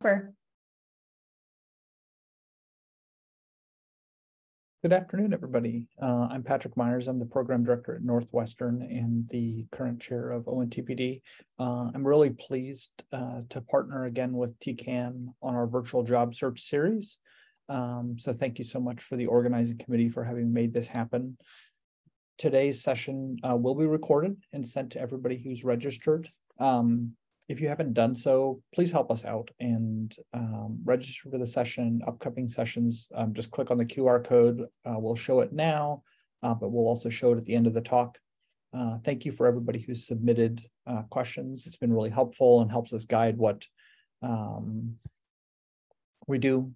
over. Good afternoon, everybody. I'm Patrick Myers. I'm the program director at Northwestern and the current chair of ONTPD. I'm really pleased to partner again with TCAN on our virtual job search series. So thank you so much for the organizing committee for having made this happen. Today's session will be recorded and sent to everybody who's registered. If you haven't done so, please help us out and register for the session, upcoming sessions. Just click on the QR code. We'll show it now, but we'll also show it at the end of the talk. Thank you for everybody who's submitted questions. It's been really helpful and helps us guide what we do.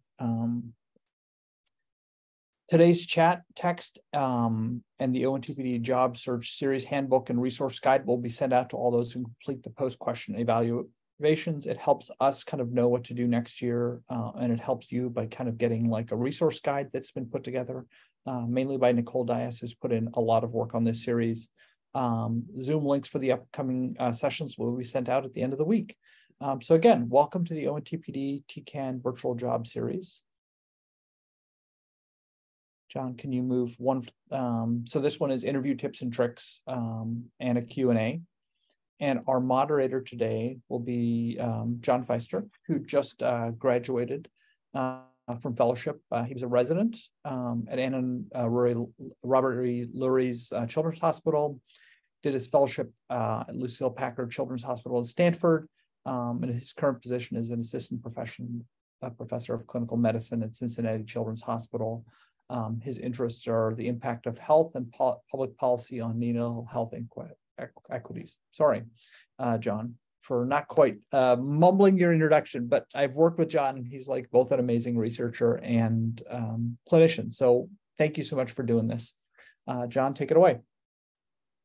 Today's chat text and the ONTPD job search series handbook and resource guide will be sent out to all those who complete the post-question evaluations. It helps us kind of know what to do next year, and it helps you by kind of getting like a resource guide that's been put together, mainly by Nicole Dias, who's put in a lot of work on this series. Zoom links for the upcoming sessions will be sent out at the end of the week. So again, welcome to the ONTPD TCAN virtual job series. John, can you move one? So this one is interview tips and tricks and a Q&A. And our moderator today will be John Feister, who just graduated from fellowship. He was a resident at Robert E. Lurie's Children's Hospital, did his fellowship at Lucille Packard Children's Hospital in Stanford, and his current position is an assistant professor of clinical medicine at Cincinnati Children's Hospital. His interests are the impact of health and public policy on neonatal health equities. Sorry, John, for not quite mumbling your introduction, but I've worked with John. He's like both an amazing researcher and clinician. So thank you so much for doing this. John, take it away.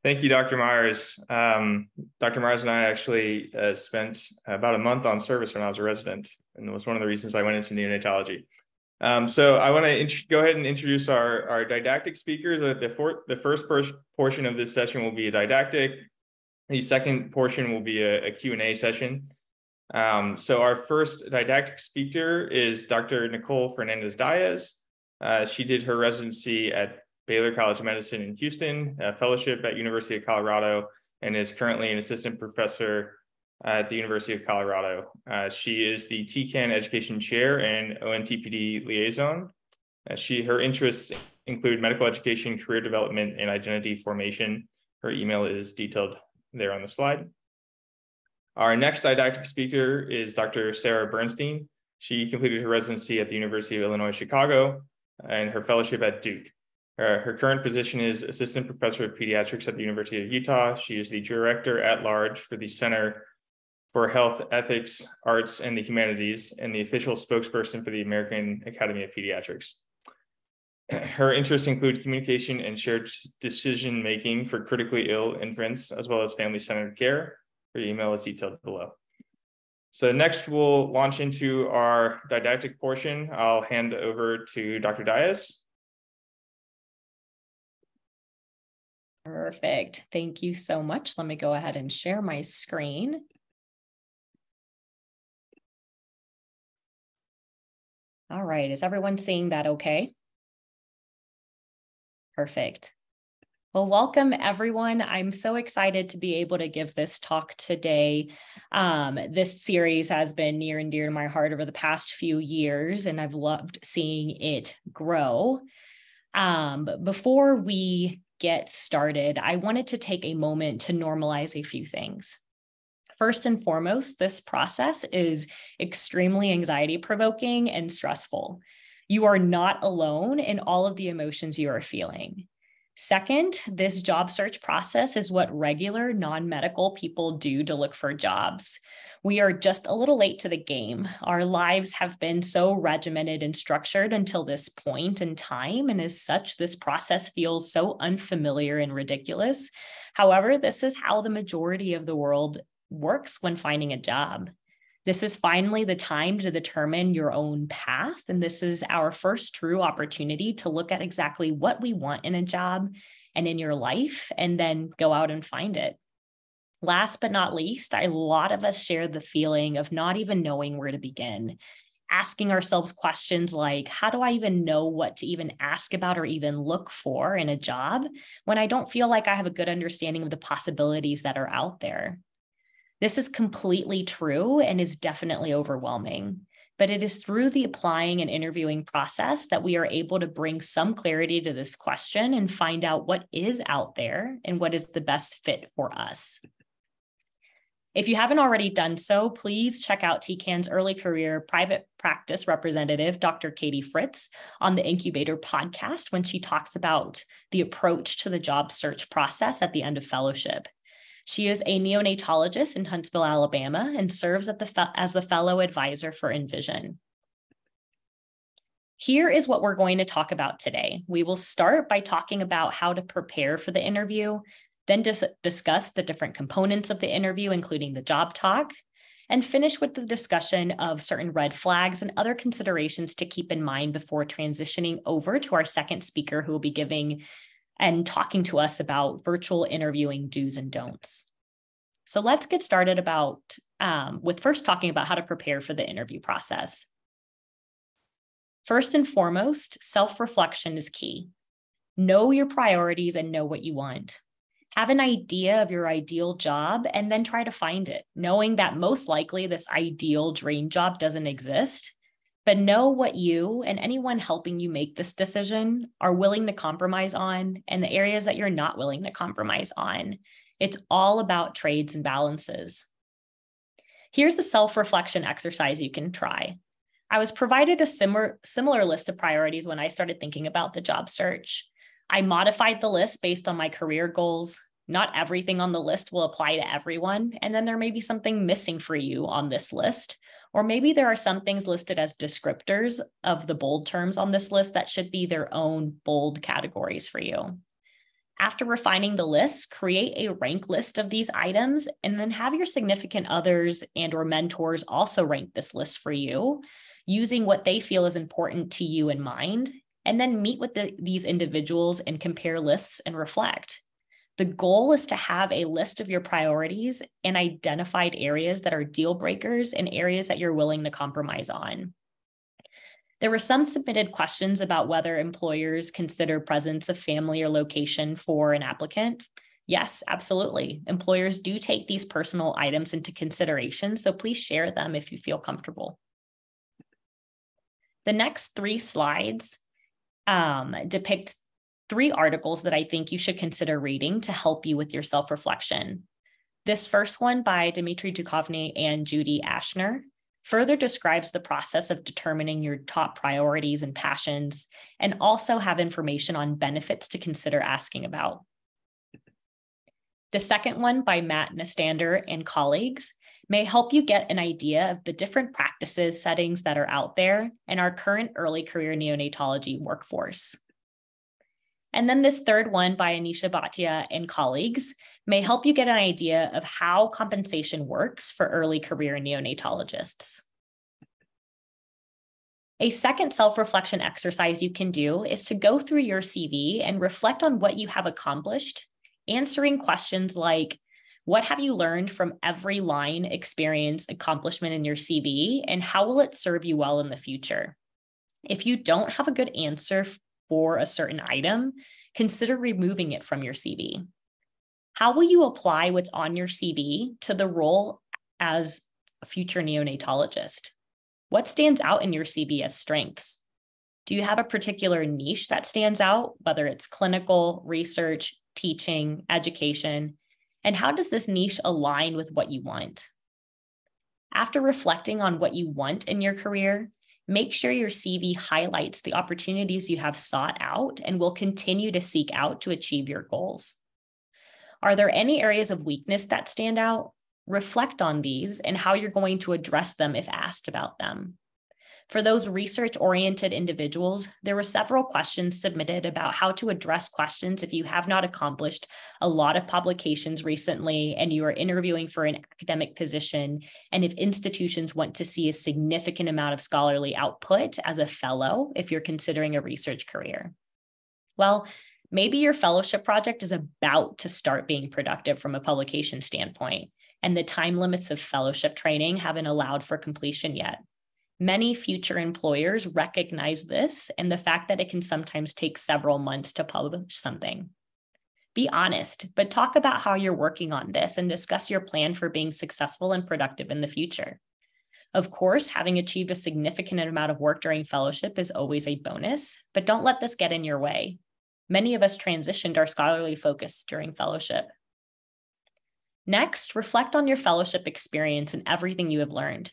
Thank you, Dr. Myers. Dr. Myers and I actually spent about a month on service when I was a resident, and it was one of the reasons I went into neonatology. So I want to go ahead and introduce our didactic speakers. The first portion of this session will be a didactic. The second portion will be a Q&A session. So our first didactic speaker is Dr. Nicole Fernandez-Diaz. She did her residency at Baylor College of Medicine in Houston, a fellowship at University of Colorado, and is currently an assistant professor at the University of Colorado. She is the TCAN Education Chair and ONTPD Liaison. Her interests include medical education, career development, and identity formation. Her email is detailed there on the slide. Our next didactic speaker is Dr. Sarah Bernstein. She completed her residency at the University of Illinois, Chicago, and her fellowship at Duke. Her current position is Assistant Professor of Pediatrics at the University of Utah. She is the Director at Large for the Center for Health, Ethics, Arts, and the Humanities, and the official spokesperson for the American Academy of Pediatrics. Her interests include communication and shared decision-making for critically ill infants, as well as family-centered care. Her email is detailed below. So next, we'll launch into our didactic portion. I'll hand over to Dr. Diaz. Perfect. Thank you so much. Let me go ahead and share my screen. All right, is everyone seeing that okay? Perfect. Well, welcome everyone. I'm so excited to be able to give this talk today. This series has been near and dear to my heart over the past few years, and I've loved seeing it grow. But before we get started, I wanted to take a moment to normalize a few things. First and foremost, this process is extremely anxiety-provoking and stressful. You are not alone in all of the emotions you are feeling. Second, this job search process is what regular non-medical people do to look for jobs. We are just a little late to the game. Our lives have been so regimented and structured until this point in time, and as such, this process feels so unfamiliar and ridiculous. However, this is how the majority of the world works when finding a job. This is finally the time to determine your own path, and this is our first true opportunity to look at exactly what we want in a job and in your life, and then go out and find it. Last but not least, a lot of us share the feeling of not even knowing where to begin, asking ourselves questions like, how do I even know what to even ask about or even look for in a job when I don't feel like I have a good understanding of the possibilities that are out there? This is completely true and is definitely overwhelming, but it is through the applying and interviewing process that we are able to bring some clarity to this question and find out what is out there and what is the best fit for us. If you haven't already done so, please check out TCAN's early career private practice representative, Dr. Katie Fritz, on the Incubator podcast when she talks about the approach to the job search process at the end of fellowship. She is a neonatologist in Huntsville, Alabama, and serves as the fellow advisor for Envision. Here is what we're going to talk about today. We will start by talking about how to prepare for the interview, then discuss the different components of the interview, including the job talk, and finish with the discussion of certain red flags and other considerations to keep in mind before transitioning over to our second speaker, who will be giving and talking to us about virtual interviewing do's and don'ts. So let's get started with first talking about how to prepare for the interview process. First and foremost, self-reflection is key. Know your priorities and know what you want. Have an idea of your ideal job and then try to find it, knowing that most likely this ideal dream job doesn't exist, but know what you and anyone helping you make this decision are willing to compromise on and the areas that you're not willing to compromise on. It's all about trades and balances. Here's the self-reflection exercise you can try. I was provided a similar list of priorities when I started thinking about the job search. I modified the list based on my career goals. Not everything on the list will apply to everyone, and then there may be something missing for you on this list, or maybe there are some things listed as descriptors of the bold terms on this list that should be their own bold categories for you. After refining the list, create a rank list of these items, and then have your significant others and or mentors also rank this list for you, using what they feel is important to you in mind, and then meet with these individuals and compare lists and reflect. The goal is to have a list of your priorities and identified areas that are deal breakers and areas that you're willing to compromise on. There were some submitted questions about whether employers consider presence of family or location for an applicant. Yes, absolutely. Employers do take these personal items into consideration, so please share them if you feel comfortable. The next 3 slides depict 3 articles that I think you should consider reading to help you with your self-reflection. This first one by Dmitry Duchovny and Judy Ashner further describes the process of determining your top priorities and passions, and also have information on benefits to consider asking about. The second one by Matt Nastander and colleagues may help you get an idea of the different practices, settings that are out there in our current early career neonatology workforce. And then this third one by Anisha Bhatia and colleagues may help you get an idea of how compensation works for early career neonatologists. A second self-reflection exercise you can do is to go through your CV and reflect on what you have accomplished, answering questions like, what have you learned from every line, experience, accomplishment in your CV, and how will it serve you well in the future? If you don't have a good answer for a certain item, consider removing it from your CV. How will you apply what's on your CV to the role as a future neonatologist? What stands out in your CV as strengths? Do you have a particular niche that stands out, whether it's clinical, research, teaching, education? And how does this niche align with what you want? After reflecting on what you want in your career, make sure your CV highlights the opportunities you have sought out and will continue to seek out to achieve your goals. Are there any areas of weakness that stand out? Reflect on these and how you're going to address them if asked about them. For those research-oriented individuals, there were several questions submitted about how to address questions if you have not accomplished a lot of publications recently and you are interviewing for an academic position, and if institutions want to see a significant amount of scholarly output as a fellow if you're considering a research career. Well, Maybe your fellowship project is about to start being productive from a publication standpoint, and the time limits of fellowship training haven't allowed for completion yet. Many future employers recognize this and the fact that it can sometimes take several months to publish something. Be honest, but talk about how you're working on this and discuss your plan for being successful and productive in the future. Of course, having achieved a significant amount of work during fellowship is always a bonus, but don't let this get in your way. Many of us transitioned our scholarly focus during fellowship. Next, reflect on your fellowship experience and everything you have learned.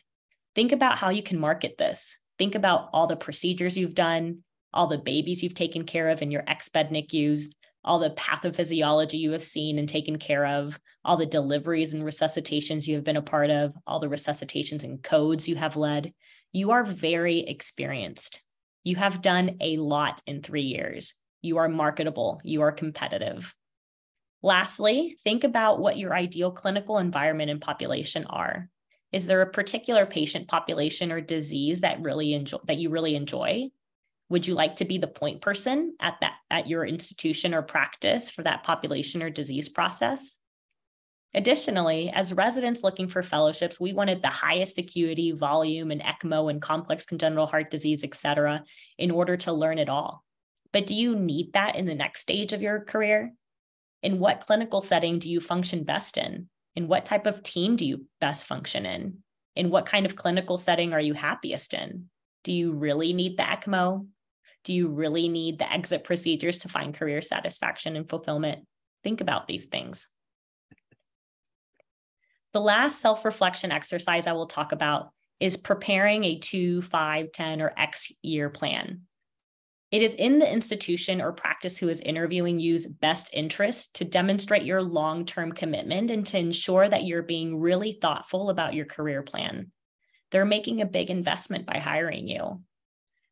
Think about how you can market this. Think about all the procedures you've done, all the babies you've taken care of in your ex-bed NICUs, all the pathophysiology you have seen and taken care of, all the deliveries and resuscitations you have been a part of, all the resuscitations and codes you have led. You are very experienced. You have done a lot in 3 years. You are marketable. You are competitive. Lastly, think about what your ideal clinical environment and population are. Is there a particular patient population or disease that you really enjoy? Would you like to be the point person at your institution or practice for that population or disease process? Additionally, as residents looking for fellowships, we wanted the highest acuity, volume, and ECMO and complex congenital heart disease, et cetera, in order to learn it all. But do you need that in the next stage of your career? In what clinical setting do you function best in? In what type of team do you best function in? In what kind of clinical setting are you happiest in? Do you really need the ECMO? Do you really need the exit procedures to find career satisfaction and fulfillment? Think about these things. The last self-reflection exercise I will talk about is preparing a 2, 5, 10, or X year plan. It is in the institution or practice who is interviewing you's best interest to demonstrate your long-term commitment and to ensure that you're being really thoughtful about your career plan. They're making a big investment by hiring you.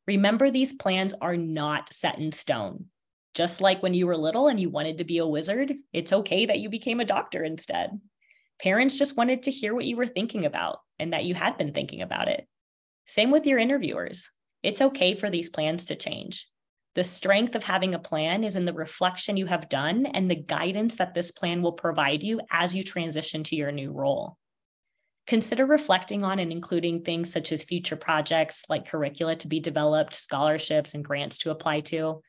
Remember, these plans are not set in stone. Just like when you were little and you wanted to be a wizard, it's okay that you became a doctor instead. Parents just wanted to hear what you were thinking about and that you had been thinking about it. Same with your interviewers. It's okay for these plans to change. The strength of having a plan is in the reflection you have done and the guidance that this plan will provide you as you transition to your new role. Consider reflecting on and including things such as future projects like curricula to be developed, scholarships and grants to apply to,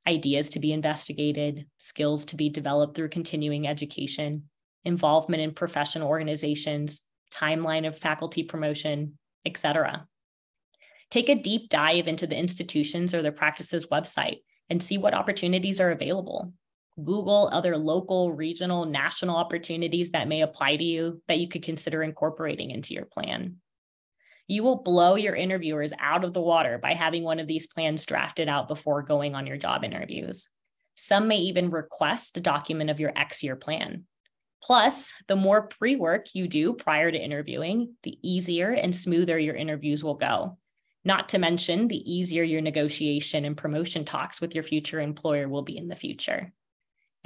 ideas to be investigated, skills to be developed through continuing education, involvement in professional organizations, timeline of faculty promotion, etc. Take a deep dive into the institution's or the practice's website and see what opportunities are available. Google other local, regional, national opportunities that may apply to you that you could consider incorporating into your plan. You will blow your interviewers out of the water by having one of these plans drafted out before going on your job interviews. Some may even request a document of your X-year plan. Plus, the more pre-work you do prior to interviewing, the easier and smoother your interviews will go. Not to mention, the easier your negotiation and promotion talks with your future employer will be in the future.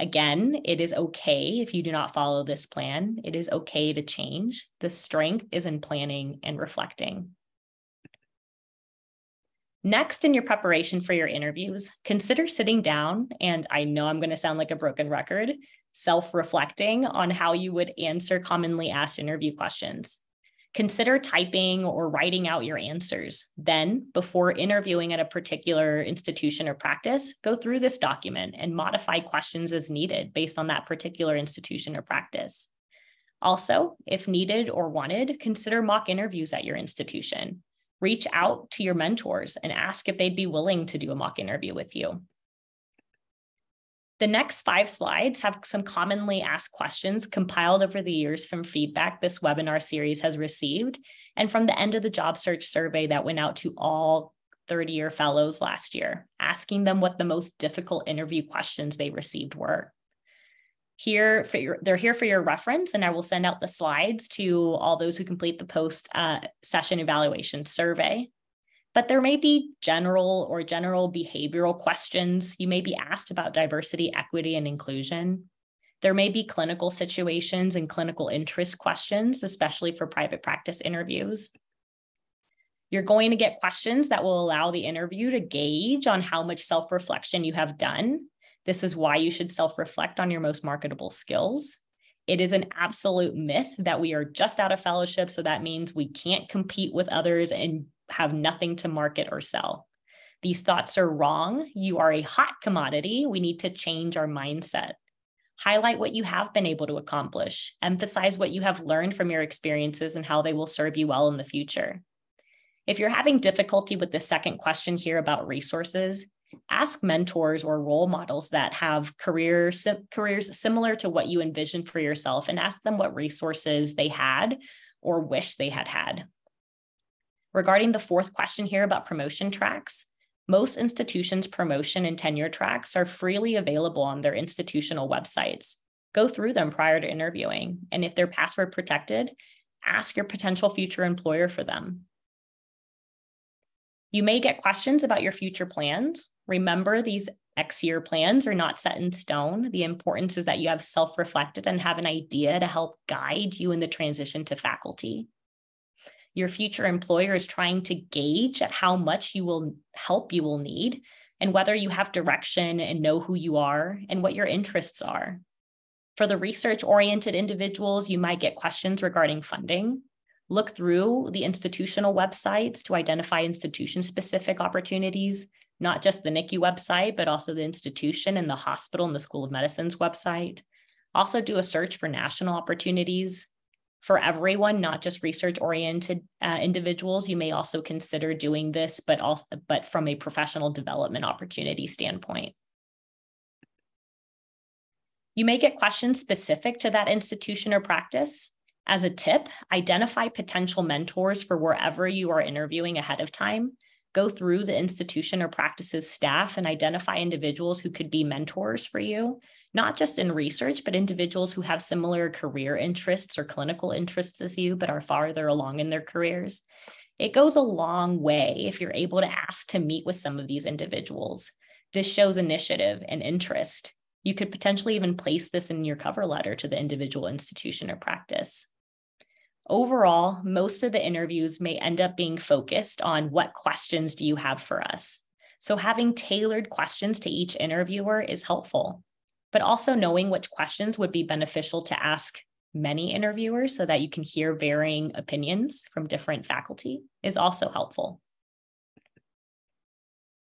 Again, it is okay if you do not follow this plan. It is okay to change. The strength is in planning and reflecting. Next, in your preparation for your interviews, consider sitting down, and I know I'm going to sound like a broken record, self-reflecting on how you would answer commonly asked interview questions. Consider typing or writing out your answers. Then, before interviewing at a particular institution or practice, go through this document and modify questions as needed based on that particular institution or practice. Also, if needed or wanted, consider mock interviews at your institution. Reach out to your mentors and ask if they'd be willing to do a mock interview with you. The next 5 slides have some commonly asked questions compiled over the years from feedback this webinar series has received and from the end of the job search survey that went out to all 30-year fellows last year, asking them what the most difficult interview questions they received were. They're here for your reference, and I will send out the slides to all those who complete the post-session evaluation survey. But there may be general behavioral questions. You may be asked about diversity, equity, and inclusion. There may be clinical situations and clinical interest questions, especially for private practice interviews. You're going to get questions that will allow the interview to gauge on how much self-reflection you have done. This is why you should self-reflect on your most marketable skills. It is an absolute myth that we are just out of fellowship, so that means we can't compete with others and have nothing to market or sell. These thoughts are wrong. You are a hot commodity. We need to change our mindset. Highlight what you have been able to accomplish. Emphasize what you have learned from your experiences and how they will serve you well in the future. If you're having difficulty with the second question here about resources, ask mentors or role models that have careers similar to what you envisioned for yourself, and ask them what resources they had or wish they had had. Regarding the fourth question here about promotion tracks, most institutions' promotion and tenure tracks are freely available on their institutional websites. Go through them prior to interviewing, and if they're password protected, ask your potential future employer for them. You may get questions about your future plans. Remember, these X-year plans are not set in stone. The importance is that you have self-reflected and have an idea to help guide you in the transition to faculty. Your future employer is trying to gauge at how much help you will need, and whether you have direction and know who you are and what your interests are. For the research-oriented individuals, you might get questions regarding funding. Look through the institutional websites to identify institution-specific opportunities, not just the NICU website, but also the institution and the hospital and the School of Medicine's website. Also do a search for national opportunities. For everyone, not just research-oriented individuals, you may also consider doing this, but from a professional development opportunity standpoint. You may get questions specific to that institution or practice. As a tip, identify potential mentors for wherever you are interviewing ahead of time. Go through the institution or practice's staff and identify individuals who could be mentors for you, not just in research, but individuals who have similar career interests or clinical interests as you, but are farther along in their careers. It goes a long way if you're able to ask to meet with some of these individuals. This shows initiative and interest. You could potentially even place this in your cover letter to the individual institution or practice. Overall, most of the interviews may end up being focused on what questions do you have for us. So having tailored questions to each interviewer is helpful, but also knowing which questions would be beneficial to ask many interviewers so that you can hear varying opinions from different faculty is also helpful.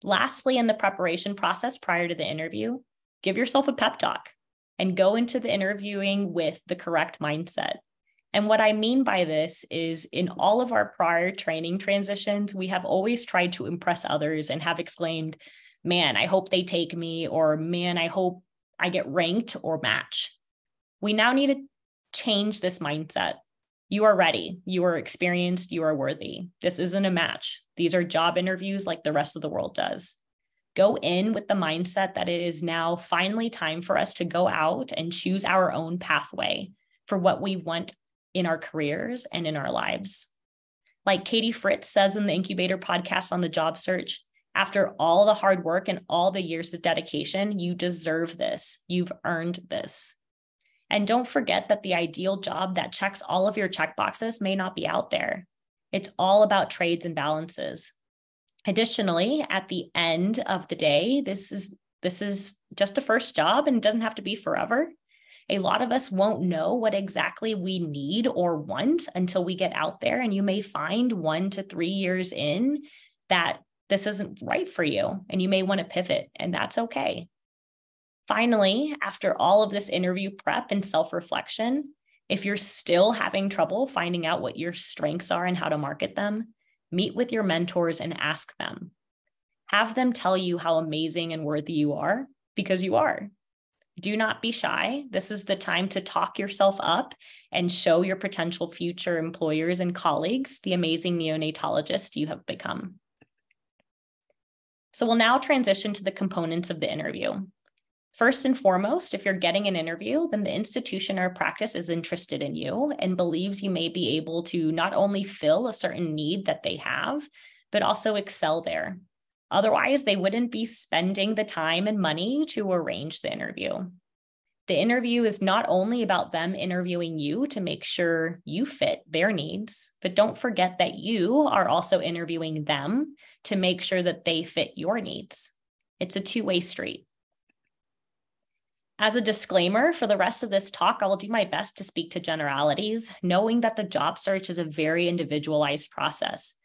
Lastly, in the preparation process prior to the interview, give yourself a pep talk and go into the interviewing with the correct mindset. And what I mean by this is, in all of our prior training transitions, we have always tried to impress others and have exclaimed, man, I hope they take me, or man, I hope I get ranked or match. We now need to change this mindset. You are ready, you are experienced, you are worthy. This isn't a match. These are job interviews like the rest of the world does. Go in with the mindset that it is now finally time for us to go out and choose our own pathway for what we want in our careers and in our lives. Like Katie Fritz says in the Incubator podcast on the job search, after all the hard work and all the years of dedication, you deserve this. You've earned this. And don't forget that the ideal job that checks all of your checkboxes may not be out there. It's all about trades and balances. Additionally, at the end of the day, this is just a first job and it doesn't have to be forever. A lot of us won't know what exactly we need or want until we get out there, and you may find 1 to 3 years in that this isn't right for you and you may want to pivot, and that's okay. Finally, after all of this interview prep and self-reflection, if you're still having trouble finding out what your strengths are and how to market them, meet with your mentors and ask them. Have them tell you how amazing and worthy you are, because you are. Do not be shy. This is the time to talk yourself up and show your potential future employers and colleagues the amazing neonatologist you have become. So we'll now transition to the components of the interview. First and foremost, if you're getting an interview, then the institution or practice is interested in you and believes you may be able to not only fill a certain need that they have, but also excel there. Otherwise, they wouldn't be spending the time and money to arrange the interview. The interview is not only about them interviewing you to make sure you fit their needs, but don't forget that you are also interviewing them to make sure that they fit your needs. It's a two-way street. As a disclaimer, for the rest of this talk, I will do my best to speak to generalities, knowing that the job search is a very individualized process.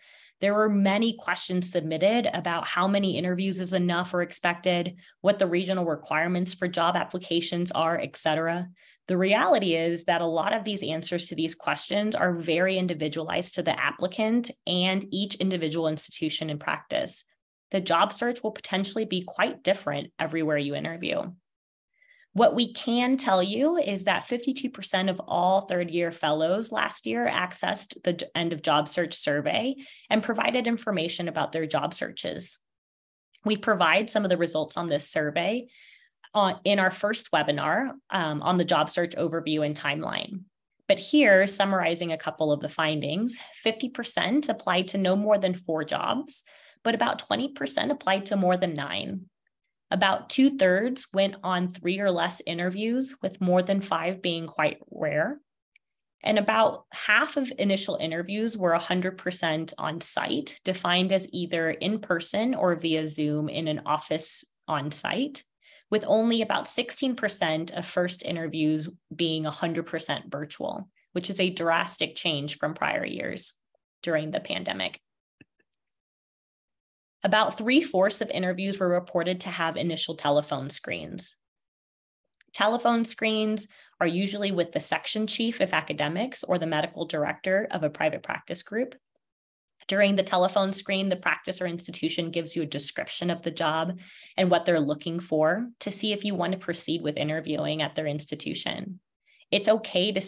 There were many questions submitted about how many interviews is enough or expected, what the regional requirements for job applications are, etc. The reality is that a lot of these answers to these questions are very individualized to the applicant and each individual institution in practice. The job search will potentially be quite different everywhere you interview. What we can tell you is that 52% of all third-year fellows last year accessed the end of job search survey and provided information about their job searches. We provide some of the results on this survey in our first webinar on the job search overview and timeline. But here, summarizing a couple of the findings, 50% applied to no more than 4 jobs, but about 20% applied to more than 9. About 2/3 went on 3 or less interviews, with more than 5 being quite rare. And about half of initial interviews were 100% on site, defined as either in person or via Zoom in an office on site, with only about 16% of first interviews being 100% virtual, which is a drastic change from prior years during the pandemic. About 3/4 of interviews were reported to have initial telephone screens. Telephone screens are usually with the section chief of academics or the medical director of a private practice group. During the telephone screen, the practice or institution gives you a description of the job and what they're looking for to see if you want to proceed with interviewing at their institution. It's okay to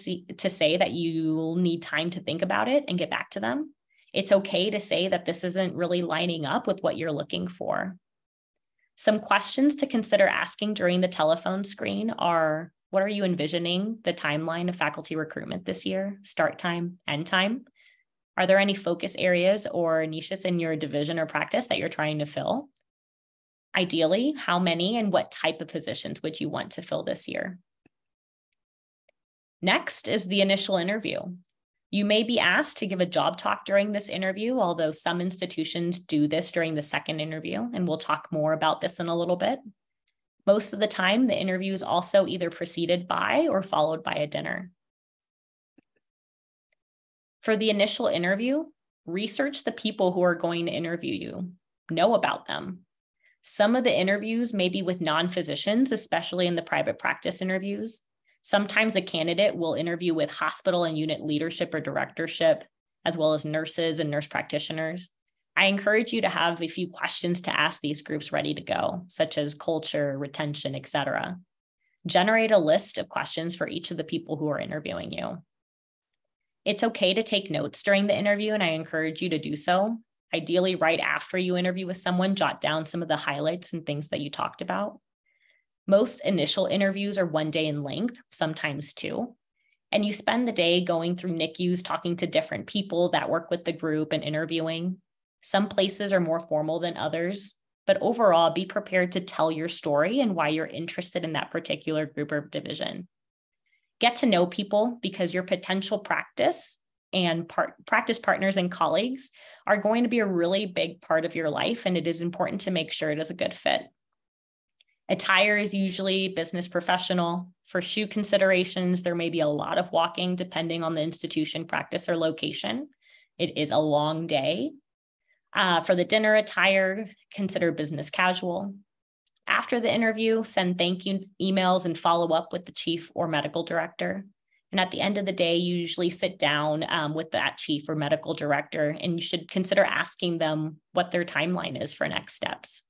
say that you'll need time to think about it and get back to them. It's okay to say that this isn't really lining up with what you're looking for. Some questions to consider asking during the telephone screen are, what are you envisioning the timeline of faculty recruitment this year? Start time, end time? Are there any focus areas or niches in your division or practice that you're trying to fill? Ideally, how many and what type of positions would you want to fill this year? Next is the initial interview. You may be asked to give a job talk during this interview, although some institutions do this during the second interview, and we'll talk more about this in a little bit. Most of the time, the interview is also either preceded by or followed by a dinner. For the initial interview, research the people who are going to interview you. Know about them. Some of the interviews may be with non-physicians, especially in the private practice interviews. Sometimes a candidate will interview with hospital and unit leadership or directorship, as well as nurses and nurse practitioners. I encourage you to have a few questions to ask these groups ready to go, such as culture, retention, etc. Generate a list of questions for each of the people who are interviewing you. It's okay to take notes during the interview, and I encourage you to do so. Ideally, right after you interview with someone, jot down some of the highlights and things that you talked about. Most initial interviews are 1 day in length, sometimes 2. And you spend the day going through NICUs, talking to different people that work with the group and interviewing. Some places are more formal than others, but overall, be prepared to tell your story and why you're interested in that particular group or division. Get to know people, because your potential practice and practice partners and colleagues are going to be a really big part of your life, and it is important to make sure it is a good fit. Attire is usually business professional. For shoe considerations, there may be a lot of walking depending on the institution, practice, or location. It is a long day. For the dinner attire, consider business casual. After the interview, send thank you emails and follow up with the chief or medical director. And at the end of the day, you usually sit down with that chief or medical director, and you should consider asking them what their timeline is for next steps.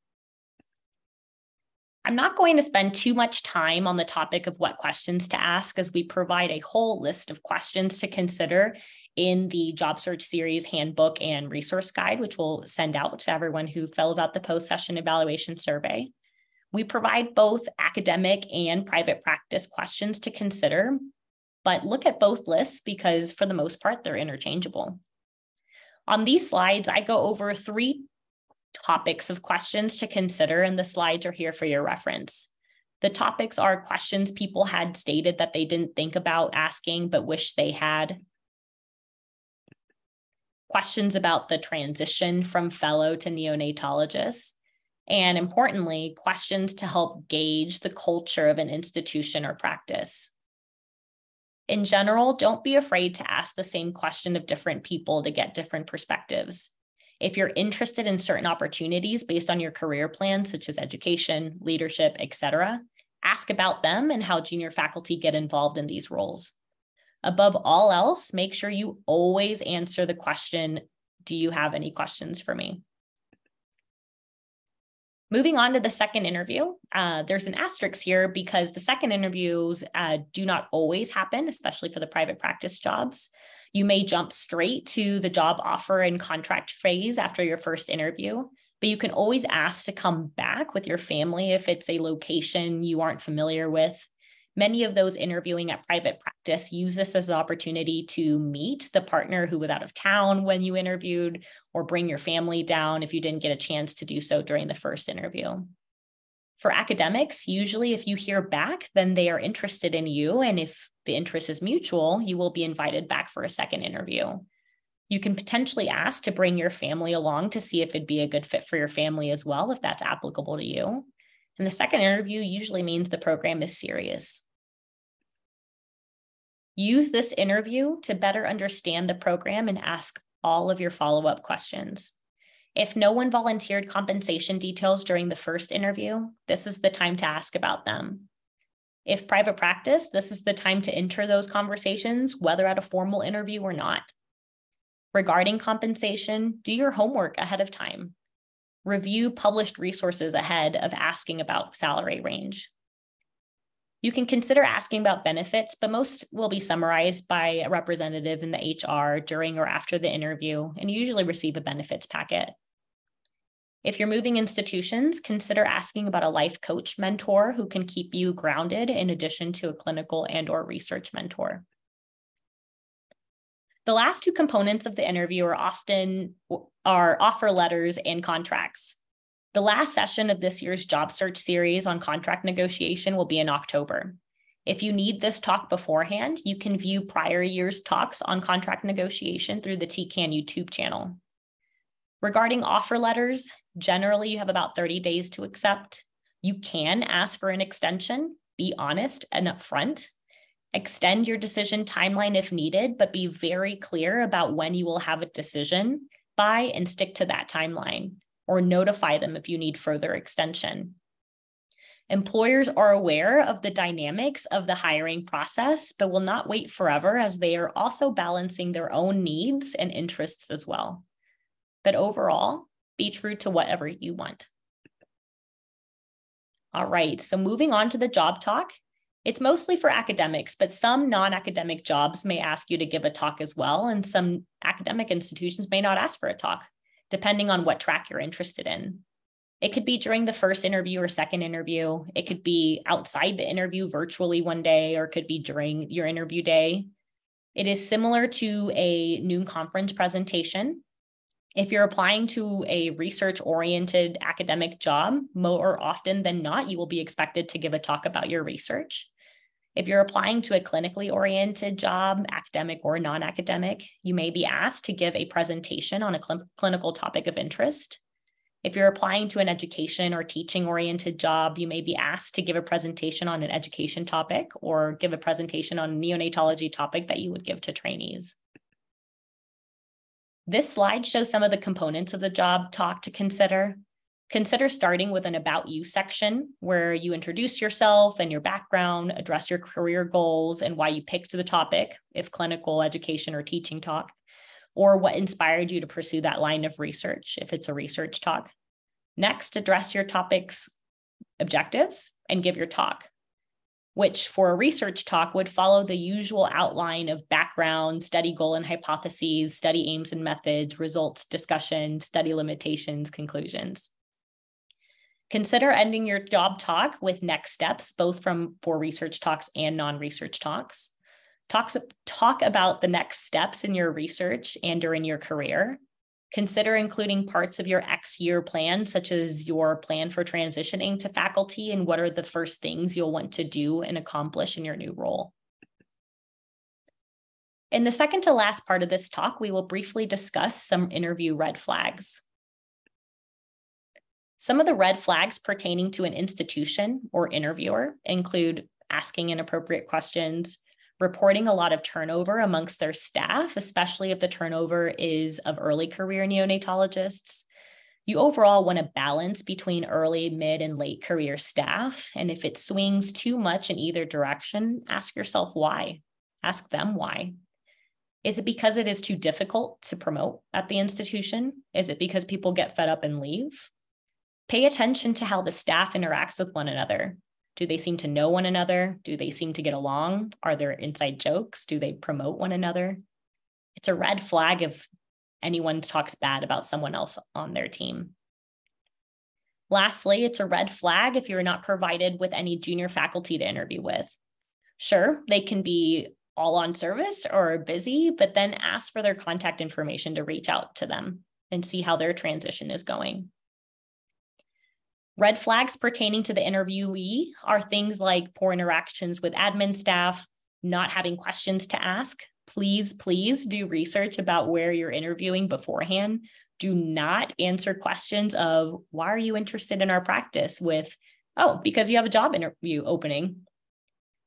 I'm not going to spend too much time on the topic of what questions to ask, as we provide a whole list of questions to consider in the job search series handbook and resource guide, which we'll send out to everyone who fills out the post-session evaluation survey. We provide both academic and private practice questions to consider, but look at both lists because for the most part, they're interchangeable. On these slides, I go over 3 topics of questions to consider, and the slides are here for your reference. The topics are questions people had stated that they didn't think about asking but wish they had. Questions about the transition from fellow to neonatologist, And importantly, questions to help gauge the culture of an institution or practice. In general, don't be afraid to ask the same question of different people to get different perspectives. If you're interested in certain opportunities based on your career plan, such as education, leadership, etc., ask about them and how junior faculty get involved in these roles. Above all else, make sure you always answer the question, do you have any questions for me? Moving on to the second interview, there's an asterisk here because the second interviews do not always happen, especially for the private practice jobs. You may jump straight to the job offer and contract phase after your first interview, but you can always ask to come back with your family if it's a location you aren't familiar with. Many of those interviewing at private practice use this as an opportunity to meet the partner who was out of town when you interviewed, or bring your family down if you didn't get a chance to do so during the first interview. For academics, usually if you hear back, then they are interested in you. And if the interest is mutual, you will be invited back for a second interview. You can potentially ask to bring your family along to see if it'd be a good fit for your family as well, if that's applicable to you. And the second interview usually means the program is serious. Use this interview to better understand the program and ask all of your follow-up questions. If no one volunteered compensation details during the first interview, this is the time to ask about them. If private practice, this is the time to enter those conversations, whether at a formal interview or not. Regarding compensation, do your homework ahead of time. Review published resources ahead of asking about salary range. You can consider asking about benefits, but most will be summarized by a representative in the HR during or after the interview, and you usually receive a benefits packet. If you're moving institutions, consider asking about a life coach mentor who can keep you grounded in addition to a clinical and/or research mentor. The last two components of the interview are offer letters and contracts. The last session of this year's job search series on contract negotiation will be in October. If you need this talk beforehand, you can view prior year's talks on contract negotiation through the TCAN YouTube channel. Regarding offer letters, generally you have about 30 days to accept. You can ask for an extension, be honest and upfront. Extend your decision timeline if needed, but be very clear about when you will have a decision by and stick to that timeline, or notify them if you need further extension. Employers are aware of the dynamics of the hiring process, but will not wait forever as they are also balancing their own needs and interests as well. But overall, be true to whatever you want. All right, so moving on to the job talk. It's mostly for academics, but some non-academic jobs may ask you to give a talk as well, and some academic institutions may not ask for a talk, depending on what track you're interested in. It could be during the first interview or second interview. It could be outside the interview virtually one day, or it could be during your interview day. It is similar to a noon conference presentation. If you're applying to a research-oriented academic job, more often than not, you will be expected to give a talk about your research. If you're applying to a clinically oriented job, academic or non-academic, you may be asked to give a presentation on a clinical topic of interest. If you're applying to an education or teaching-oriented job, you may be asked to give a presentation on an education topic or give a presentation on a neonatology topic that you would give to trainees. This slide shows some of the components of the job talk to consider. Consider starting with an About You section where you introduce yourself and your background, address your career goals and why you picked the topic, if clinical, education, or teaching talk, or what inspired you to pursue that line of research, if it's a research talk. Next, address your topic's objectives and give your talk, which for a research talk would follow the usual outline of background, study goal and hypotheses, study aims and methods, results, discussion, study limitations, conclusions. Consider ending your job talk with next steps, both for research talks and non-research talks. Talk about the next steps in your research and or in your career. Consider including parts of your X-year plan, such as your plan for transitioning to faculty and what are the first things you'll want to do and accomplish in your new role. In the second to last part of this talk, we will briefly discuss some interview red flags. Some of the red flags pertaining to an institution or interviewer include asking inappropriate questions, reporting a lot of turnover amongst their staff, especially if the turnover is of early career neonatologists. You overall want to balance between early, mid, and late career staff. And if it swings too much in either direction, ask yourself why. Ask them why. Is it because it is too difficult to promote at the institution? Is it because people get fed up and leave? Pay attention to how the staff interacts with one another. Do they seem to know one another? Do they seem to get along? Are there inside jokes? Do they promote one another? It's a red flag if anyone talks bad about someone else on their team. Lastly, it's a red flag if you're not provided with any junior faculty to interview with. Sure, they can be all on service or busy, but then ask for their contact information to reach out to them and see how their transition is going. Red flags pertaining to the interviewee are things like poor interactions with admin staff, not having questions to ask. Please do research about where you're interviewing beforehand. Do not answer questions of, why are you interested in our practice with, oh, because you have a job interview opening.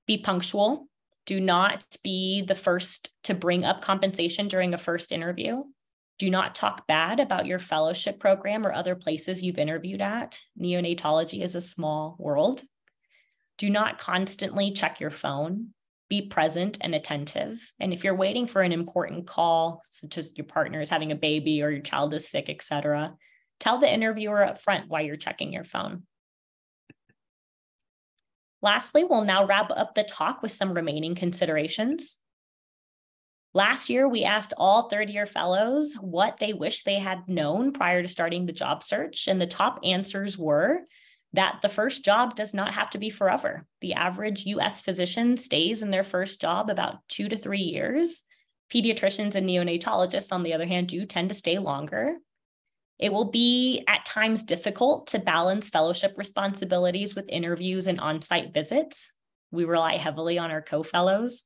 Be punctual. Do not be the first to bring up compensation during a first interview. Do not talk bad about your fellowship program or other places you've interviewed at. Neonatology is a small world. Do not constantly check your phone. Be present and attentive. And if you're waiting for an important call, such as your partner is having a baby or your child is sick, etc., tell the interviewer up front why you're checking your phone. Lastly, we'll now wrap up the talk with some remaining considerations. Last year, we asked all third-year fellows what they wish they had known prior to starting the job search, and the top answers were that the first job does not have to be forever. The average US physician stays in their first job about 2 to 3 years. Pediatricians and neonatologists, on the other hand, do tend to stay longer. It will be at times difficult to balance fellowship responsibilities with interviews and on-site visits. We rely heavily on our co-fellows.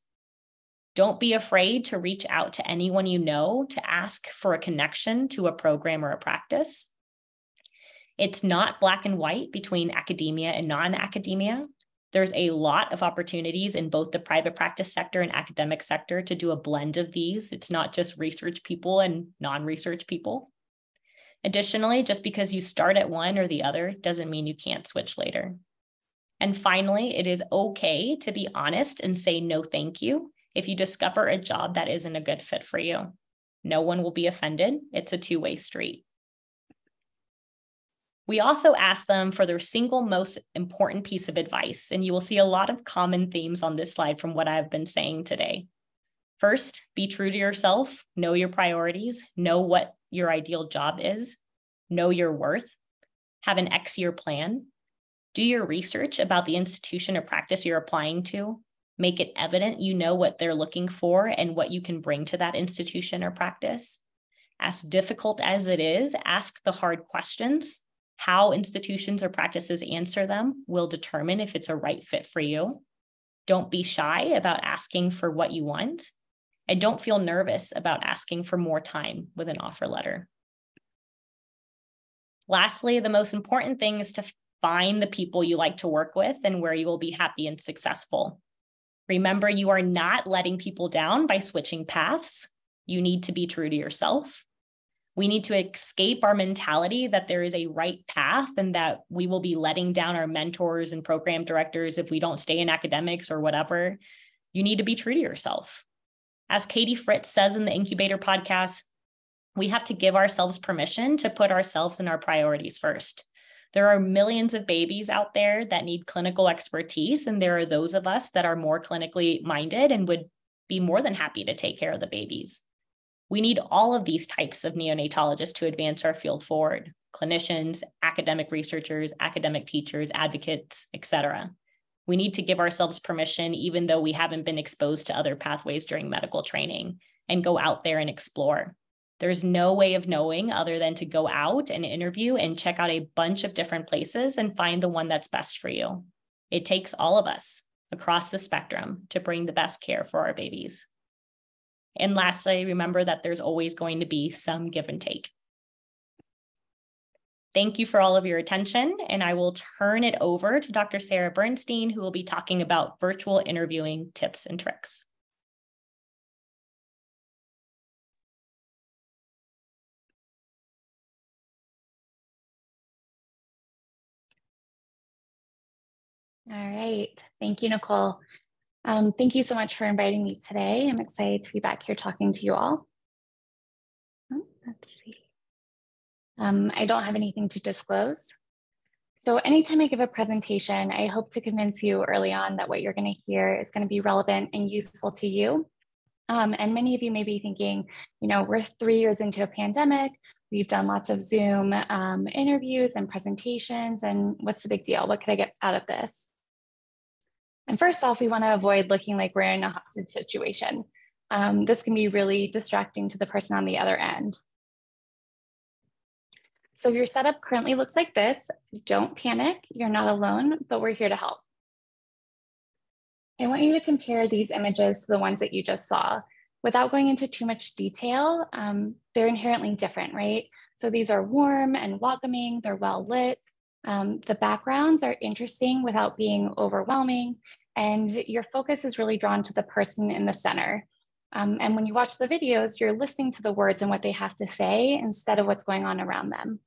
Don't be afraid to reach out to anyone you know to ask for a connection to a program or a practice. It's not black and white between academia and non-academia. There's a lot of opportunities in both the private practice sector and academic sector to do a blend of these. It's not just research people and non-research people. Additionally, just because you start at one or the other doesn't mean you can't switch later. And finally, it is okay to be honest and say no thank you if you discover a job that isn't a good fit for you. No one will be offended. It's a two-way street. We also asked them for their single most important piece of advice, and you will see a lot of common themes on this slide from what I've been saying today. First, be true to yourself, know your priorities, know what your ideal job is, know your worth, have an X-year plan, do your research about the institution or practice you're applying to, make it evident you know what they're looking for and what you can bring to that institution or practice. As difficult as it is, ask the hard questions. How institutions or practices answer them will determine if it's a right fit for you. Don't be shy about asking for what you want, and don't feel nervous about asking for more time with an offer letter. Lastly, the most important thing is to find the people you like to work with and where you will be happy and successful. Remember, you are not letting people down by switching paths. You need to be true to yourself. We need to escape our mentality that there is a right path and that we will be letting down our mentors and program directors if we don't stay in academics or whatever. You need to be true to yourself. As Katie Fritz says in the Incubator podcast, we have to give ourselves permission to put ourselves and our priorities first. There are millions of babies out there that need clinical expertise, and there are those of us that are more clinically minded and would be more than happy to take care of the babies. We need all of these types of neonatologists to advance our field forward: clinicians, academic researchers, academic teachers, advocates, etc. We need to give ourselves permission, even though we haven't been exposed to other pathways during medical training, and go out there and explore. There's no way of knowing other than to go out and interview and check out a bunch of different places and find the one that's best for you. It takes all of us across the spectrum to bring the best care for our babies. And lastly, remember that there's always going to be some give and take. Thank you for all of your attention, and I will turn it over to Dr. Sarah Bernstein, who will be talking about virtual interviewing tips and tricks. All right. Thank you, Nicole. Thank you so much for inviting me today. I'm excited to be back here talking to you all. Let's see. I don't have anything to disclose. So anytime I give a presentation, I hope to convince you early on that what you're going to hear is going to be relevant and useful to you. And many of you may be thinking, you know, we're 3 years into a pandemic. We've done lots of Zoom interviews and presentations, and what's the big deal? What could I get out of this? And first off, we want to avoid looking like we're in a hostage situation. This can be really distracting to the person on the other end. So your setup currently looks like this. Don't panic, you're not alone, but we're here to help. I want you to compare these images to the ones that you just saw. Without going into too much detail, they're inherently different, right? So these are warm and welcoming, they're well lit. The backgrounds are interesting without being overwhelming, and your focus is really drawn to the person in the center. And when you watch the videos, you're listening to the words and what they have to say instead of what's going on around them.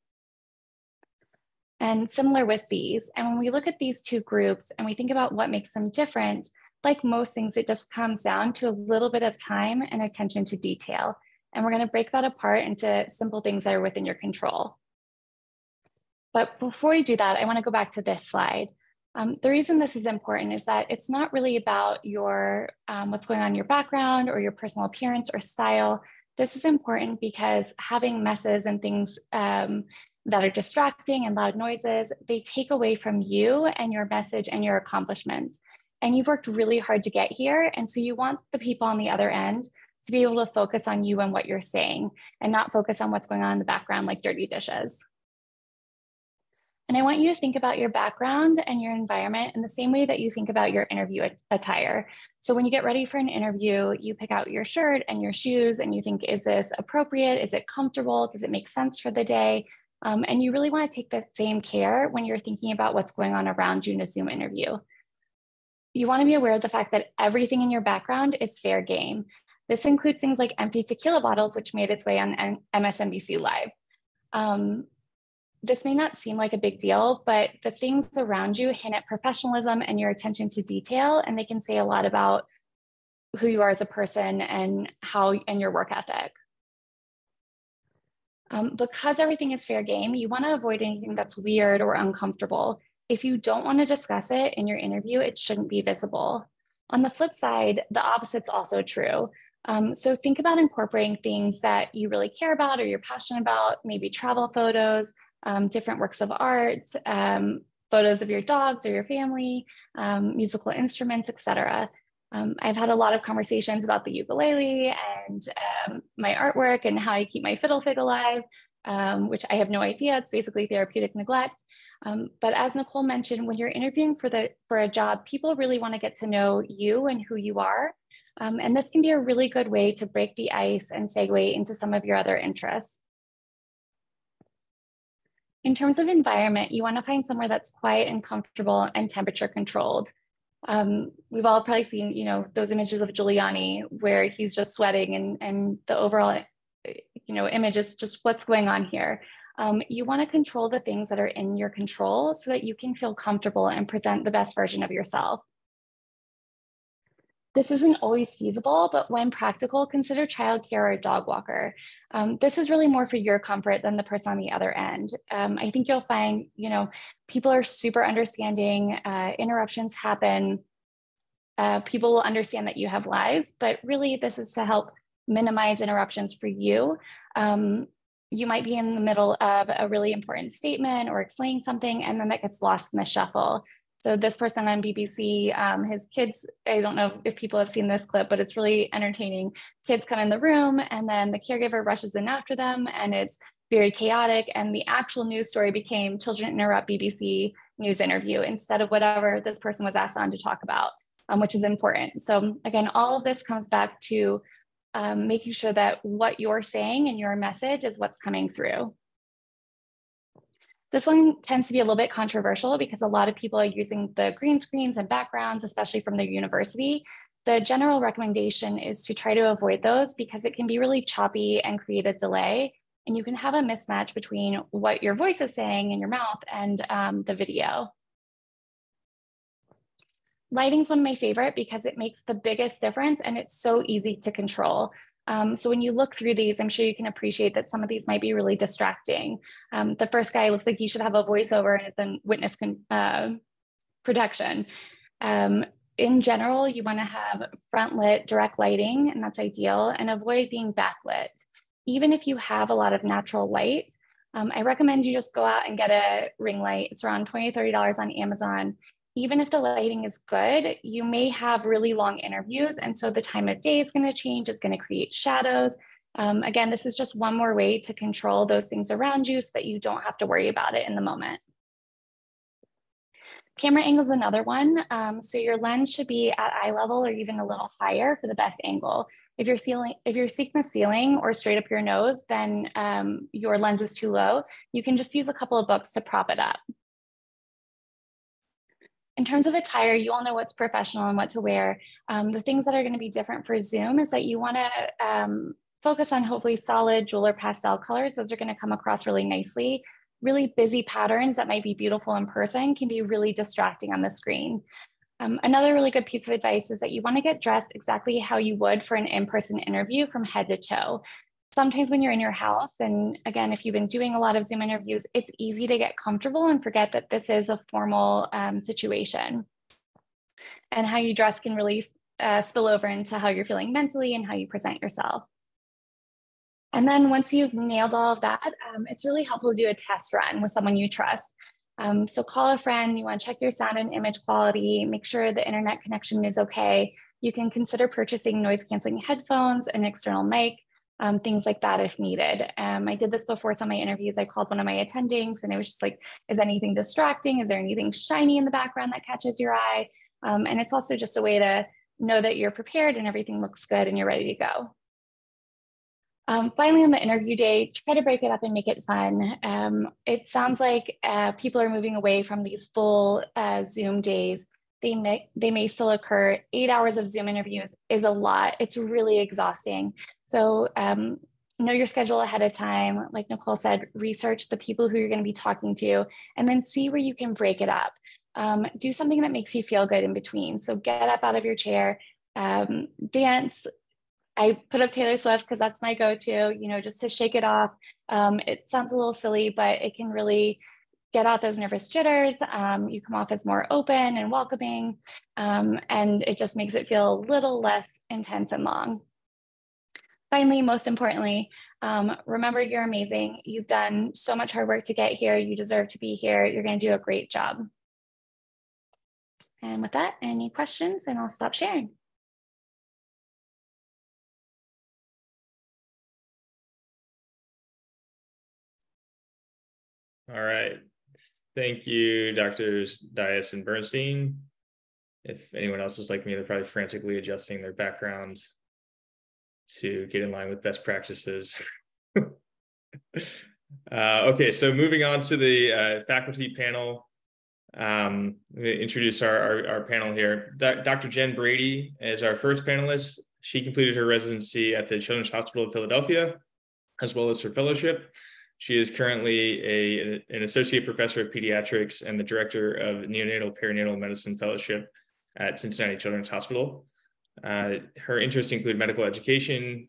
And similar with these. And when we look at these two groups and we think about what makes them different, like most things, it just comes down to a little bit of time and attention to detail. And we're going to break that apart into simple things that are within your control. But before we do that, I want to go back to this slide. The reason this is important is that it's not really about your what's going on in your background or your personal appearance or style. This is important because having messes and things that are distracting and loud noises, they take away from you and your message and your accomplishments. And you've worked really hard to get here. And so you want the people on the other end to be able to focus on you and what you're saying and not focus on what's going on in the background like dirty dishes. And I want you to think about your background and your environment in the same way that you think about your interview attire. So when you get ready for an interview, you pick out your shirt and your shoes and you think, is this appropriate? Is it comfortable? Does it make sense for the day? And you really want to take the same care when you're thinking about what's going on around you in a Zoom interview. You want to be aware of the fact that everything in your background is fair game. This includes things like empty tequila bottles, which made its way on MSNBC Live. This may not seem like a big deal, but the things around you hint at professionalism and your attention to detail, and they can say a lot about who you are as a person and your work ethic. Because everything is fair game, you want to avoid anything that's weird or uncomfortable. If you don't want to discuss it in your interview, it shouldn't be visible. On the flip side, the opposite's also true. So think about incorporating things that you really care about or you're passionate about, maybe travel photos, different works of art, photos of your dogs or your family, musical instruments, etc. I've had a lot of conversations about the ukulele and my artwork and how I keep my fiddle fig alive, which I have no idea. It's basically therapeutic neglect. But as Nicole mentioned, when you're interviewing for a job, people really want to get to know you and who you are. And this can be a really good way to break the ice and segue into some of your other interests. In terms of environment, you want to find somewhere that's quiet and comfortable and temperature controlled. We've all probably seen, you know, those images of Giuliani where he's just sweating and the overall, you know, image is just what's going on here. You want to control the things that are in your control so that you can feel comfortable and present the best version of yourself. This isn't always feasible, but when practical, consider childcare or a dog walker. This is really more for your comfort than the person on the other end. I think you'll find, you know, people are super understanding, interruptions happen, people will understand that you have lives, but really this is to help minimize interruptions for you. You might be in the middle of a really important statement or explaining something, and then that gets lost in the shuffle. So this person on BBC, his kids, I don't know if people have seen this clip, but it's really entertaining. Kids come in the room and then the caregiver rushes in after them and it's very chaotic. And the actual news story became children interrupt BBC news interview instead of whatever this person was asked on to talk about, which is important. So again, all of this comes back to making sure that what you're saying and your message is what's coming through. This one tends to be a little bit controversial because a lot of people are using the green screens and backgrounds, especially from their university. The general recommendation is to try to avoid those because it can be really choppy and create a delay. And you can have a mismatch between what your voice is saying in your mouth and the video. Lighting is one of my favorite because it makes the biggest difference and it's so easy to control. So when you look through these, I'm sure you can appreciate that some of these might be really distracting. The first guy looks like he should have a voiceover and it's in witness production. In general, you want to have front lit direct lighting, and that's ideal, and avoid being backlit. Even if you have a lot of natural light, I recommend you just go out and get a ring light. It's around $20 to $30 on Amazon. Even if the lighting is good, you may have really long interviews. And so the time of day is going to change. It's going to create shadows. Again, this is just one more way to control those things around you so that you don't have to worry about it in the moment. Camera angle is another one. So your lens should be at eye level or even a little higher for the best angle. If you're seeing the ceiling or straight up your nose, then your lens is too low. You can just use a couple of books to prop it up. In terms of attire, you all know what's professional and what to wear. The things that are going to be different for Zoom is that you want to focus on hopefully solid jewel or pastel colors. Those are going to come across really nicely. Really busy patterns that might be beautiful in person can be really distracting on the screen. Another really good piece of advice is that you want to get dressed exactly how you would for an in-person interview from head to toe. Sometimes when you're in your house, and again, if you've been doing a lot of Zoom interviews, it's easy to get comfortable and forget that this is a formal situation. And how you dress can really spill over into how you're feeling mentally and how you present yourself. And then once you've nailed all of that, it's really helpful to do a test run with someone you trust. So call a friend, you want to check your sound and image quality, make sure the internet connection is okay. You can consider purchasing noise canceling headphones, an external mic, things like that if needed. I did this before some of my interviews. I called one of my attendings and it was just like, is anything distracting? Is there anything shiny in the background that catches your eye? And it's also just a way to know that you're prepared and everything looks good and you're ready to go. Finally, on the interview day, try to break it up and make it fun. It sounds like people are moving away from these full Zoom days. They may still occur. 8 hours of Zoom interviews is a lot. It's really exhausting. So know your schedule ahead of time. Like Nicole said, research the people who you're going to be talking to, and then see where you can break it up. Do something that makes you feel good in between. So get up out of your chair, dance. I put up Taylor Swift because that's my go-to, you know, just to shake it off. It sounds a little silly, but it can really get out those nervous jitters. You come off as more open and welcoming, and it just makes it feel a little less intense and long. Finally, most importantly, remember you're amazing. You've done so much hard work to get here. You deserve to be here. You're going to do a great job. And with that, any questions? And I'll stop sharing. All right. Thank you, Drs. Dias and Bernstein. If anyone else is like me, they're probably frantically adjusting their backgrounds to get in line with best practices. Okay, so moving on to the faculty panel. Let me introduce our panel here. Dr. Jen Brady is our first panelist. She completed her residency at the Children's Hospital of Philadelphia, as well as her fellowship. She is currently an associate professor of pediatrics and the director of neonatal perinatal medicine fellowship at Cincinnati Children's Hospital. Her interests include medical education,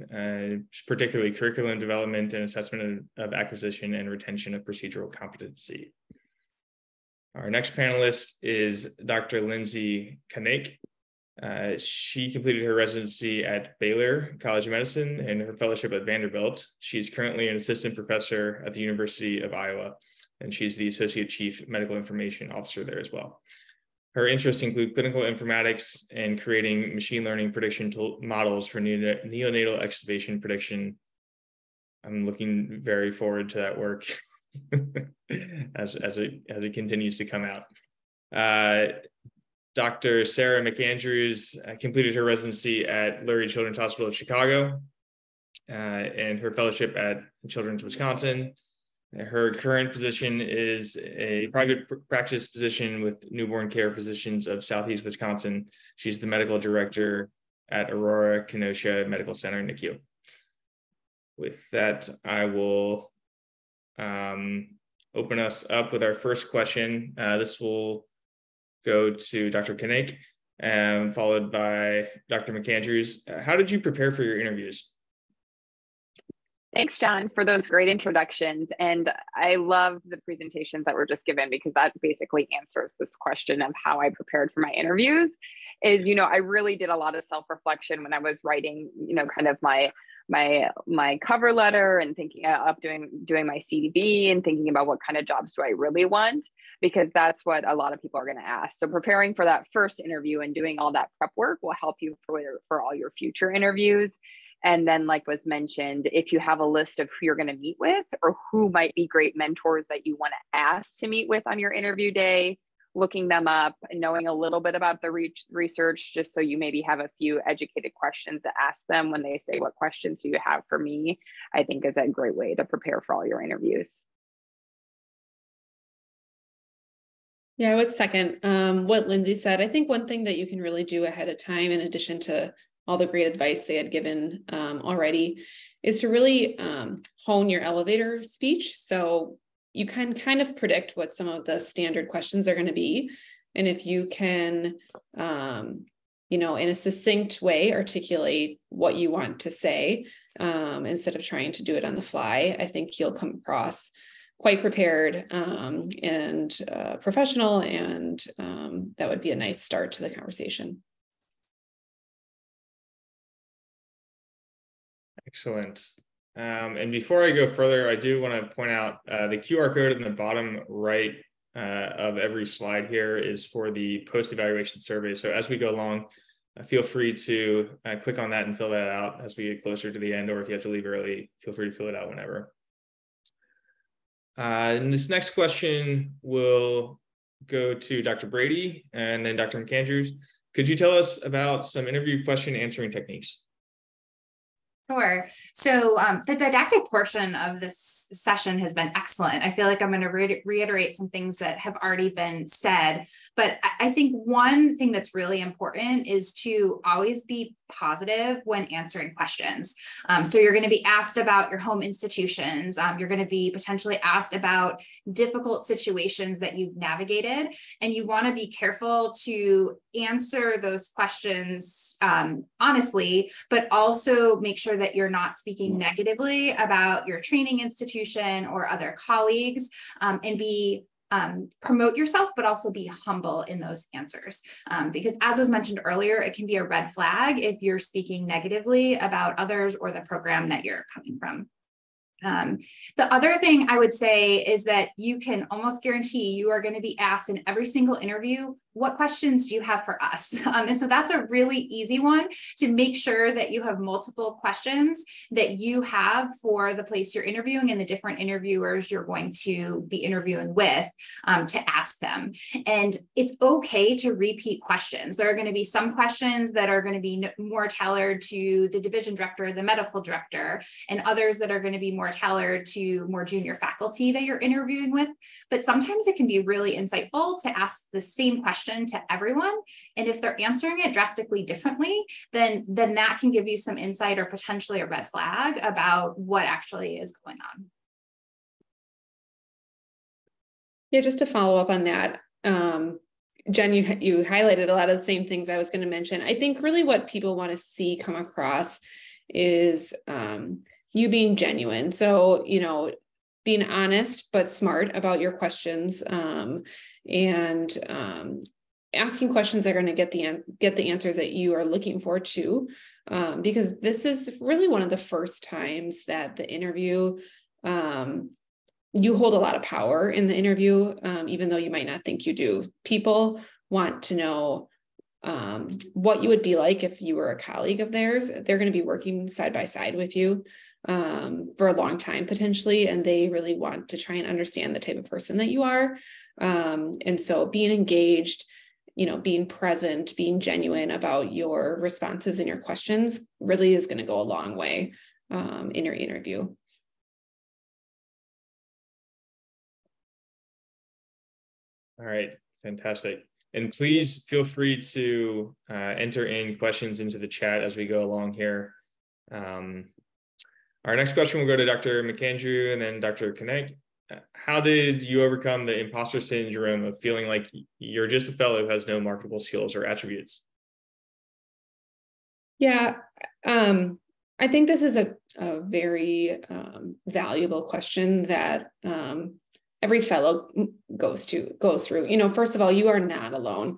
particularly curriculum development and assessment of acquisition and retention of procedural competency. Our next panelist is Dr. Lindsay Kanake. She completed her residency at Baylor College of Medicine and her fellowship at Vanderbilt. She is currently an assistant professor at the University of Iowa, and she's the associate chief medical information officer there as well. Her interests include clinical informatics and creating machine learning prediction models for neonatal extubation prediction. I'm looking very forward to that work as it continues to come out. Dr. Sarah McAndrews completed her residency at Lurie Children's Hospital of Chicago and her fellowship at Children's Wisconsin. Her current position is a private practice position with newborn care physicians of Southeast Wisconsin. She's the medical director at Aurora Kenosha Medical Center, NICU. With that, I will open us up with our first question. This will go to Dr. Koenig, followed by Dr. McAndrews. How did you prepare for your interviews? Thanks, John, for those great introductions. And I love the presentations that were just given, because that basically answers this question of how I prepared for my interviews. Is, I really did a lot of self-reflection when I was writing, kind of my cover letter, and thinking up doing my CDB, and thinking about what kind of jobs do I really want, because that's what a lot of people are going to ask. So preparing for that first interview and doing all that prep work will help you for all your future interviews. And then, like was mentioned, if you have a list of who you're going to meet with, or who might be great mentors that you want to ask to meet with on your interview day, looking them up and knowing a little bit about the research, just so you maybe have a few educated questions to ask them when they say, what questions do you have for me, I think is a great way to prepare for all your interviews. Yeah, I would second what Lindsay said. I think one thing that you can really do ahead of time, in addition to all the great advice they had given already, is to really hone your elevator speech. So you can kind of predict what some of the standard questions are going to be. And if you can, in a succinct way, articulate what you want to say, instead of trying to do it on the fly, I think you'll come across quite prepared and professional. And that would be a nice start to the conversation. Excellent. And before I go further, I do want to point out the QR code in the bottom right of every slide here is for the post-evaluation survey. So as we go along, feel free to click on that and fill that out as we get closer to the end, or if you have to leave early, feel free to fill it out whenever. And this next question will go to Dr. Brady and then Dr. McAndrews. Could you tell us about some interview question answering techniques? Sure. So the didactic portion of this session has been excellent. I feel like I'm going to reiterate some things that have already been said, but I think one thing that's really important is to always be positive when answering questions. So you're going to be asked about your home institutions. You're going to be potentially asked about difficult situations that you've navigated, and you want to be careful to answer those questions honestly, but also make sure that you're not speaking negatively about your training institution or other colleagues, and be promote yourself, but also be humble in those answers. Because as was mentioned earlier, it can be a red flag if you're speaking negatively about others or the program that you're coming from. The other thing I would say is that you can almost guarantee you are going to be asked in every single interview, what questions do you have for us? And so that's a really easy one to make sure that you have multiple questions that you have for the place you're interviewing and the different interviewers you're going to be interviewing with, to ask them. And it's okay to repeat questions. There are going to be some questions that are going to be more tailored to the division director, the medical director, and others that are going to be more tailored to more junior faculty that you're interviewing with. But sometimes it can be really insightful to ask the same question to everyone. And if they're answering it drastically differently, then that can give you some insight or potentially a red flag about what actually is going on. Yeah, just to follow up on that, Jen, you highlighted a lot of the same things I was going to mention. I think really what people want to see come across is you being genuine. So, being honest but smart about your questions, and asking questions that are going to get the answers that you are looking for too, because this is really one of the first times that the interview, you hold a lot of power in the interview, even though you might not think you do. People want to know what you would be like if you were a colleague of theirs. They're going to be working side by side with you for a long time potentially, and they really want to try and understand the type of person that you are. And so being engaged, being present, being genuine about your responses and your questions really is going to go a long way in your interview. All right, fantastic. And please feel free to enter in questions into the chat as we go along here. Our next question will go to Dr. McAndrew and then Dr. Koenig. How did you overcome the imposter syndrome of feeling like you're just a fellow who has no marketable skills or attributes? Yeah, I think this is a very valuable question that every fellow goes through. You know, first of all, you are not alone.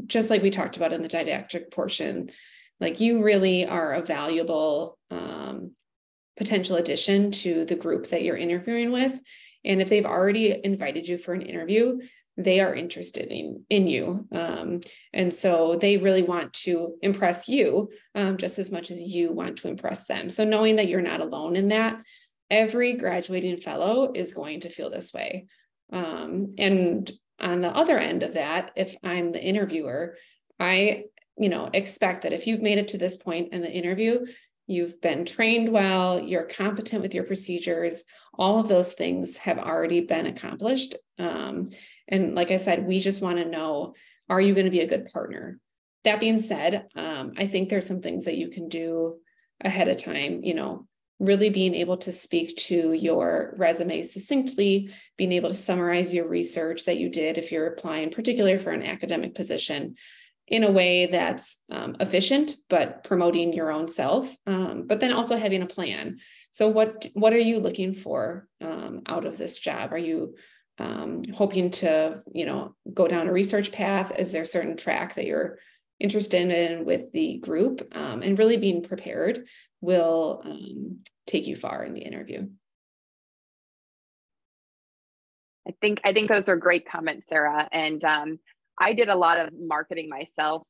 Just like we talked about in the didactic portion, like you really are a valuable potential addition to the group that you're interviewing with. And if they've already invited you for an interview, they are interested in you. And so they really want to impress you just as much as you want to impress them. So knowing that you're not alone in that, every graduating fellow is going to feel this way. And on the other end of that, if I'm the interviewer, I expect that if you've made it to this point in the interview, you've been trained well, you're competent with your procedures, all of those things have already been accomplished. And like I said, we just want to know, are you going to be a good partner? That being said, I think there's some things that you can do ahead of time, really being able to speak to your resume succinctly, being able to summarize your research that you did if you're applying, particularly for an academic position, in a way that's efficient, but promoting your own self, but then also having a plan. So what are you looking for out of this job? Are you hoping to, go down a research path? Is there a certain track that you're interested in with the group? And really being prepared will take you far in the interview. I think those are great comments, Sarah. And I did a lot of marketing myself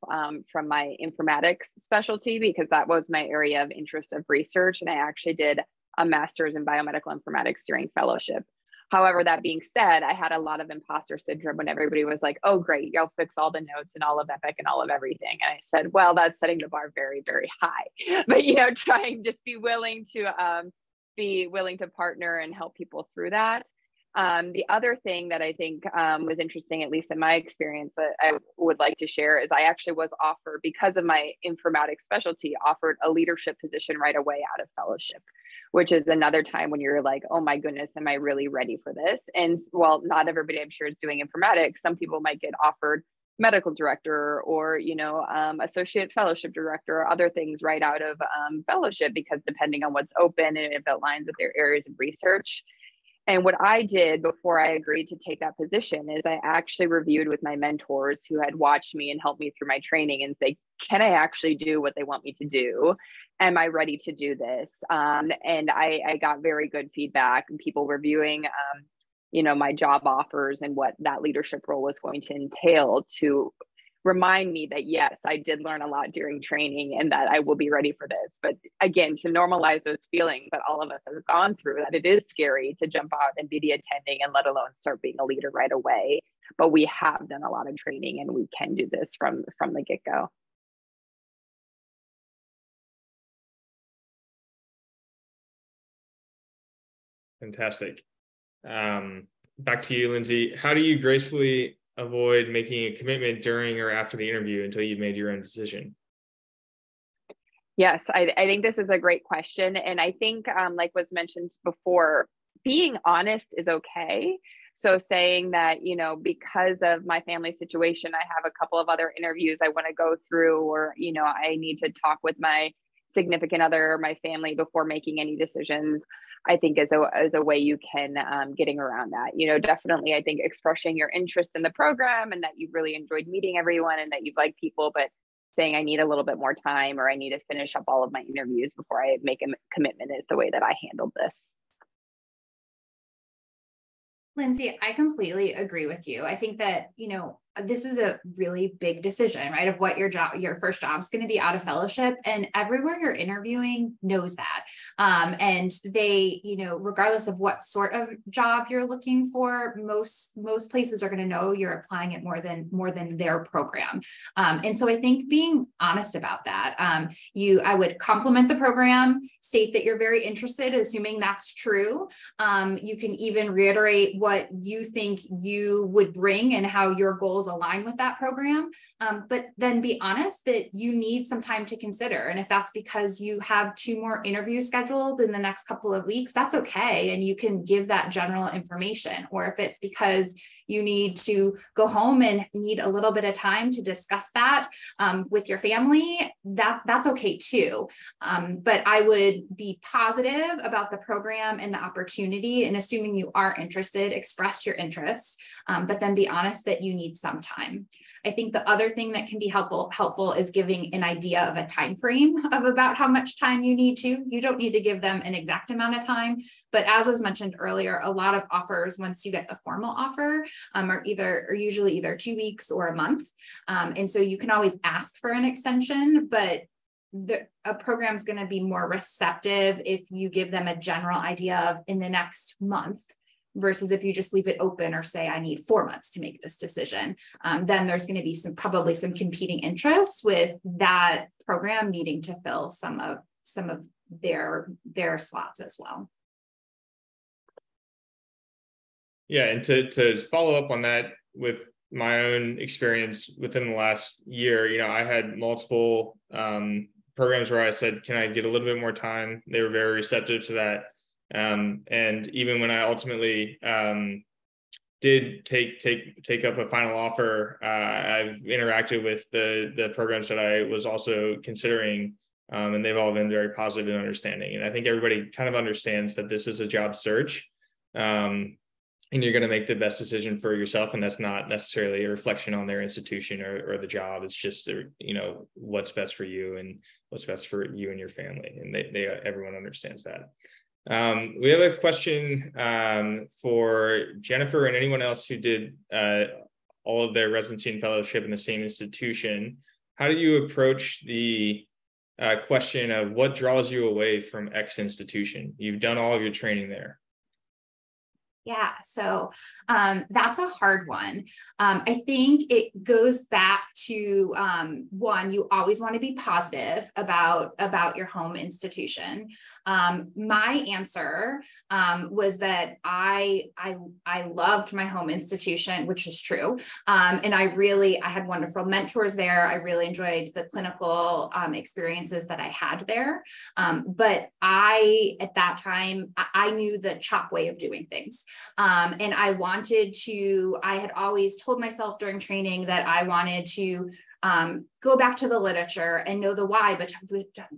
from my informatics specialty, because that was my area of interest of research. And I actually did a master's in biomedical informatics during fellowship. However, that being said, I had a lot of imposter syndrome when everybody was like, oh, great, you'll fix all the notes and all of EPIC and all of everything. And I said, well, that's setting the bar very, very high. But, trying just be willing to partner and help people through that. The other thing that I think was interesting, at least in my experience, that I would like to share is I actually was offered, because of my informatics specialty, offered a leadership position right away out of fellowship, which is another time when you're like, oh my goodness, am I really ready for this? And while not everybody, I'm sure, is doing informatics, some people might get offered medical director or, associate fellowship director or other things right out of fellowship, because depending on what's open and if it aligns with their areas of research. And what I did before I agreed to take that position is I actually reviewed with my mentors who had watched me and helped me through my training and say, can I actually do what they want me to do? Am I ready to do this? And I got very good feedback and people reviewing, my job offers and what that leadership role was going to entail, to remind me that, yes, I did learn a lot during training and that I will be ready for this. But again, to normalize those feelings that all of us have gone through, that it is scary to jump out and be the attending and let alone start being a leader right away. But we have done a lot of training and we can do this from the get-go. Fantastic. Back to you, Lindsay. How do you gracefully avoid making a commitment during or after the interview until you've made your own decision? Yes, I think this is a great question. And I think, like was mentioned before, being honest is okay. So saying that, because of my family situation, I have a couple of other interviews I want to go through, or, I need to talk with my significant other or my family before making any decisions, I think is a way you can getting around that. Definitely, I think expressing your interest in the program and that you've really enjoyed meeting everyone and that you've liked people, but saying I need a little bit more time or I need to finish up all of my interviews before I make a commitment is the way that I handled this. Lindsay, I completely agree with you. I think that, this is a really big decision, right? Of what your first job is going to be out of fellowship, and everywhere you're interviewing knows that. And they, regardless of what sort of job you're looking for, most places are going to know you're applying it more than their program. And so I think being honest about that, I would compliment the program, state that you're very interested, assuming that's true. You can even reiterate what you think you would bring and how your goals align with that program, but then be honest that you need some time to consider. And if that's because you have 2 more interviews scheduled in the next couple of weeks, that's okay. And you can give that general information. Or if it's because you need to go home and need a little bit of time to discuss that with your family, that's okay too. But I would be positive about the program and the opportunity, and assuming you are interested, express your interest, but then be honest that you need some time. I think the other thing that can be helpful is giving an idea of a time frame of about how much time you need to. You don't need to give them an exact amount of time, but as was mentioned earlier, a lot of offers, once you get the formal offer, are usually either 2 weeks or a month. And so you can always ask for an extension, but a program is going to be more receptive if you give them a general idea of in the next month, versus if you just leave it open or say, I need 4 months to make this decision. Then there's going to be probably some competing interests with that program needing to fill some of their slots as well. Yeah, and to follow up on that, with my own experience within the last year, I had multiple programs where I said, can I get a little bit more time? They were very receptive to that. And even when I ultimately did take up a final offer, I've interacted with the programs that I was also considering, and they've all been very positive and understanding. And I think everybody kind of understands that this is a job search, and you're going to make the best decision for yourself. And that's not necessarily a reflection on their institution or the job. It's just, what's best for you and what's best for you and your family. And everyone understands that. We have a question for Jennifer and anyone else who did all of their residency and fellowship in the same institution. How do you approach the question of what draws you away from X institution? You've done all of your training there. Yeah, so that's a hard one. I think it goes back to one, you always want to be positive about your home institution. My answer was that I loved my home institution, which is true. And I had wonderful mentors there. I really enjoyed the clinical experiences that I had there. But at that time, I knew the CHOP way of doing things. And I had always told myself during training that I wanted to go back to the literature and know the why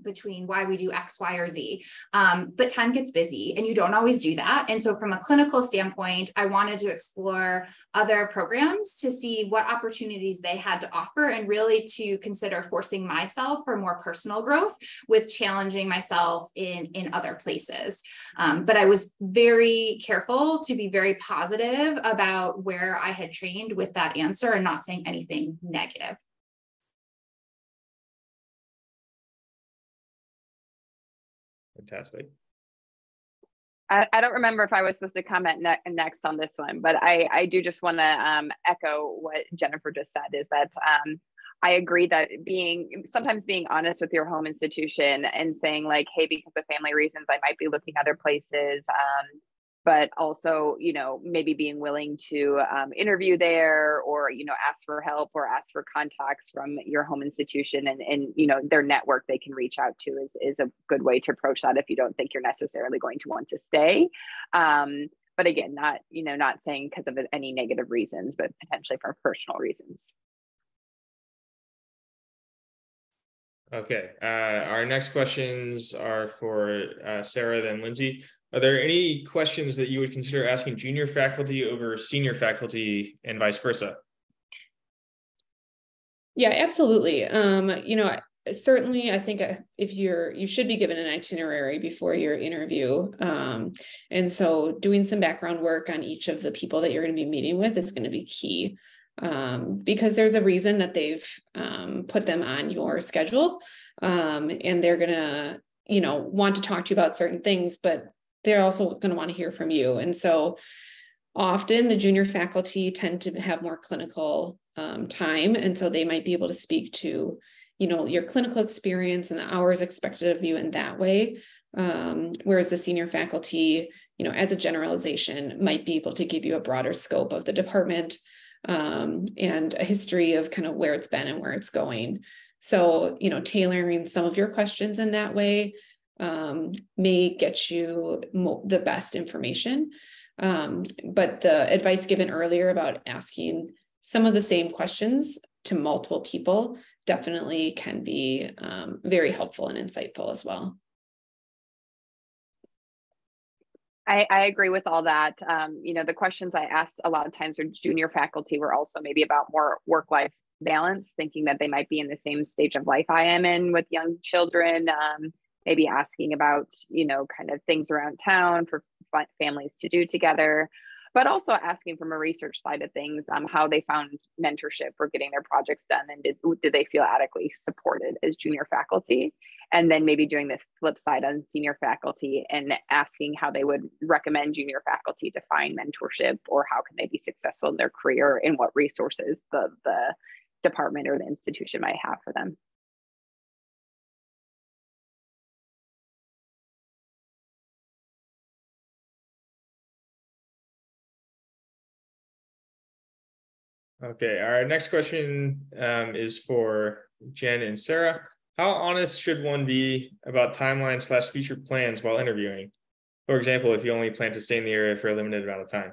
between why we do X, Y, or Z. But time gets busy and you don't always do that. And so from a clinical standpoint, I wanted to explore other programs to see what opportunities they had to offer, and really to consider forcing myself for more personal growth with challenging myself in other places. But I was very careful to be very positive about where I had trained with that answer and not saying anything negative. Fantastic. I don't remember if I was supposed to comment next on this one, but I do just want to echo what Jennifer just said, is that I agree that sometimes being honest with your home institution and saying like, hey, because of family reasons, I might be looking other places, but also, maybe being willing to interview there, or, ask for help or ask for contacts from your home institution and their network they can reach out to is a good way to approach that if you don't think you're necessarily going to want to stay. But again, not saying because of any negative reasons, but potentially for personal reasons. Okay, our next questions are for Sarah, then Lindsay. Are there any questions that you would consider asking junior faculty over senior faculty and vice versa? Yeah, absolutely. Certainly, I think if you should be given an itinerary before your interview. And so doing some background work on each of the people that you're going to be meeting with is going to be key. because there's a reason that they've put them on your schedule, and they're gonna, want to talk to you about certain things, but they're also going to want to hear from you. And so often the junior faculty tend to have more clinical time, and so they might be able to speak to, your clinical experience and the hours expected of you in that way. Whereas the senior faculty, as a generalization, might be able to give you a broader scope of the department, and a history of kind of where it's been and where it's going. So, tailoring some of your questions in that way may get you the best information. But the advice given earlier about asking some of the same questions to multiple people definitely can be very helpful and insightful as well. I agree with all that. The questions I asked a lot of times with junior faculty were also maybe about more work-life balance, thinking that they might be in the same stage of life I am in with young children, maybe asking about, kind of things around town for families to do together, but also asking from a research side of things, how they found mentorship for getting their projects done, and did they feel adequately supported as junior faculty? And then maybe doing the flip side on senior faculty and asking how they would recommend junior faculty to find mentorship, or how can they be successful in their career, and what resources the department or the institution might have for them. Okay, our next question is for Jen and Sarah. How honest should one be about timeline / future plans while interviewing? For example, if you only plan to stay in the area for a limited amount of time.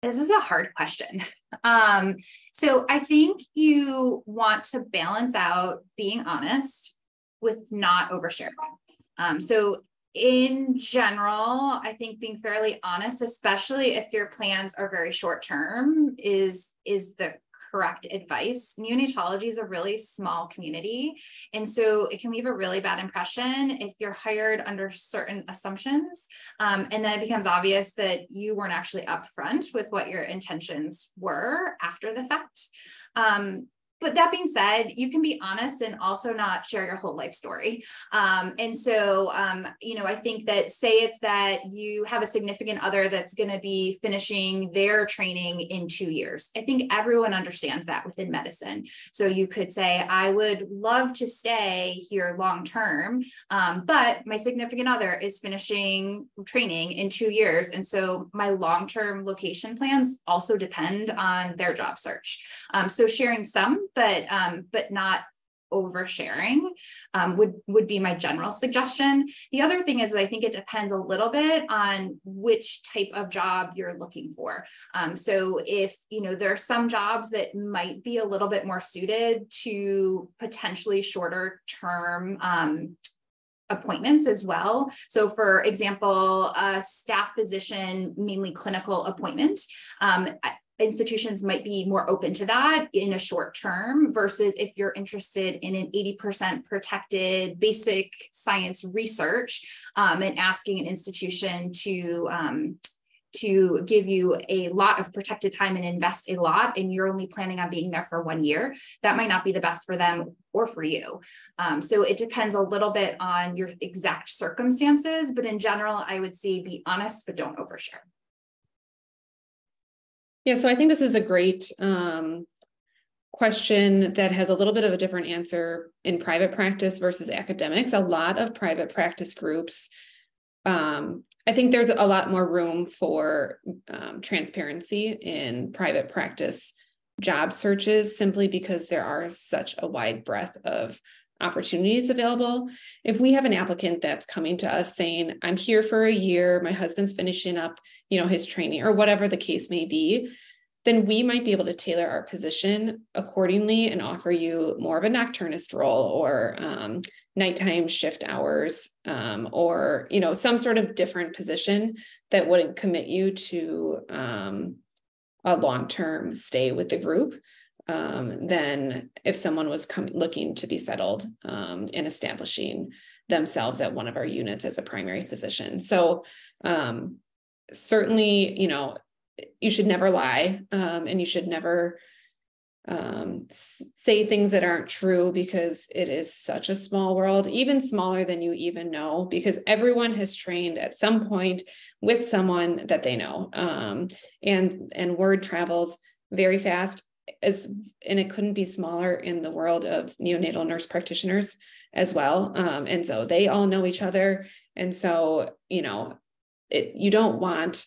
This is a hard question. So I think you want to balance out being honest with not oversharing. So in general, I think being fairly honest, especially if your plans are very short term, is the correct advice. Neonatology is a really small community, and so it can leave a really bad impression if you're hired under certain assumptions, and then it becomes obvious that you weren't actually upfront with what your intentions were after the fact. But that being said, you can be honest and also not share your whole life story. And so, I think that, say it's that you have a significant other that's going to be finishing their training in 2 years. I think everyone understands that within medicine. So you could say, I would love to stay here long term, but my significant other is finishing training in 2 years. And so my long-term location plans also depend on their job search. So sharing some, but not oversharing would be my general suggestion. The other thing is, I think it depends a little bit on which type of job you're looking for. So if, there are some jobs that might be a little bit more suited to potentially shorter term appointments as well. So for example, a staff position, mainly clinical appointment, institutions might be more open to that in a short term, versus if you're interested in an 80% protected basic science research, and asking an institution to give you a lot of protected time and invest a lot, and you're only planning on being there for 1 year, that might not be the best for them or for you. So it depends a little bit on your exact circumstances, but in general, I would say be honest, but don't overshare. Yeah, so I think this is a great question that has a little bit of a different answer in private practice versus academics. A lot of private practice groups, I think there's a lot more room for transparency in private practice job searches, simply because there are such a wide breadth of opportunities available. If we have an applicant that's coming to us saying, I'm here for a year, my husband's finishing up, his training, or whatever the case may be, then we might be able to tailor our position accordingly and offer you more of a nocturnist role, or nighttime shift hours, or, some sort of different position that wouldn't commit you to a long-term stay with the group. Than if someone was looking to be settled and establishing themselves at one of our units as a primary physician. So certainly, you should never lie, and you should never say things that aren't true, because it is such a small world, even smaller than you even know, because everyone has trained at some point with someone that they know. And word travels very fast, and it couldn't be smaller in the world of neonatal nurse practitioners as well. And so they all know each other. And so, you don't want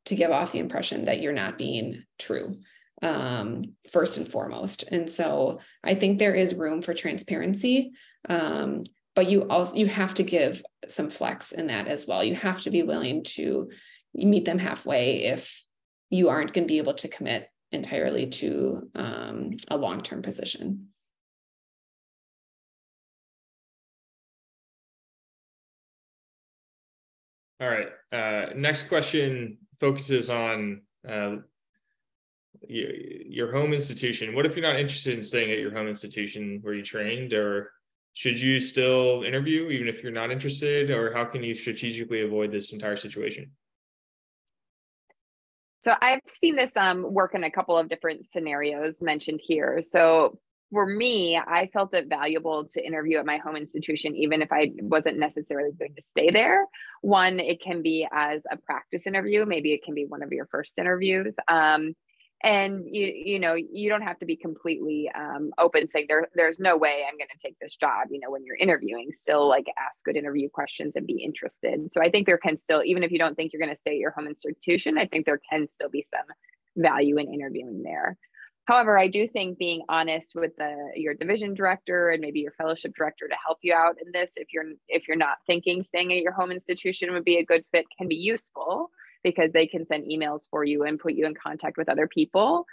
to give off the impression that you're not being true, first and foremost. And so I think there is room for transparency, but you have to give some flex in that as well. You have to be willing to meet them halfway if you aren't going to be able to commit entirely to a long-term position. All right. Next question focuses on your home institution. What if you're not interested in staying at your home institution where you trained, or should you still interview even if you're not interested, or how can you strategically avoid this entire situation? So I've seen this work in a couple of different scenarios mentioned here. So for me, I felt it valuable to interview at my home institution, even if I wasn't necessarily going to stay there. One, it can be as a practice interview. Maybe it can be one of your first interviews. And you don't have to be completely open saying there's no way I'm going to take this job. When you're interviewing, still like ask good interview questions and be interested. So I think there can still, even if you don't think you're going to stay at your home institution, I think there can still be some value in interviewing there. However, I do think being honest with your division director and maybe your fellowship director to help you out in this, if you're not thinking staying at your home institution would be a good fit, can be useful, because they can send emails for you and put you in contact with other people.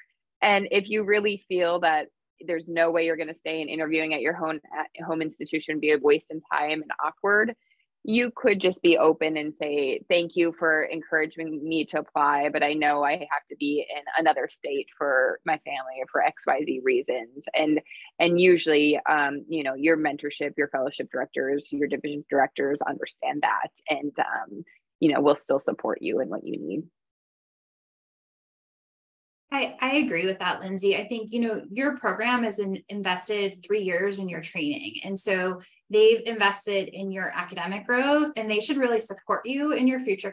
And if you really feel that there's no way you're going to stay, and interviewing at your home institution would be a waste of time and awkward, you could just be open and say, thank you for encouraging me to apply, but I know I have to be in another state for my family or for XYZ reasons. And usually, your mentorship, your fellowship directors, your division directors understand that, and, we'll still support you in what you need. I agree with that, Lindsay. I think, your program has invested 3 years in your training. And so they've invested in your academic growth, and they should really support you in your future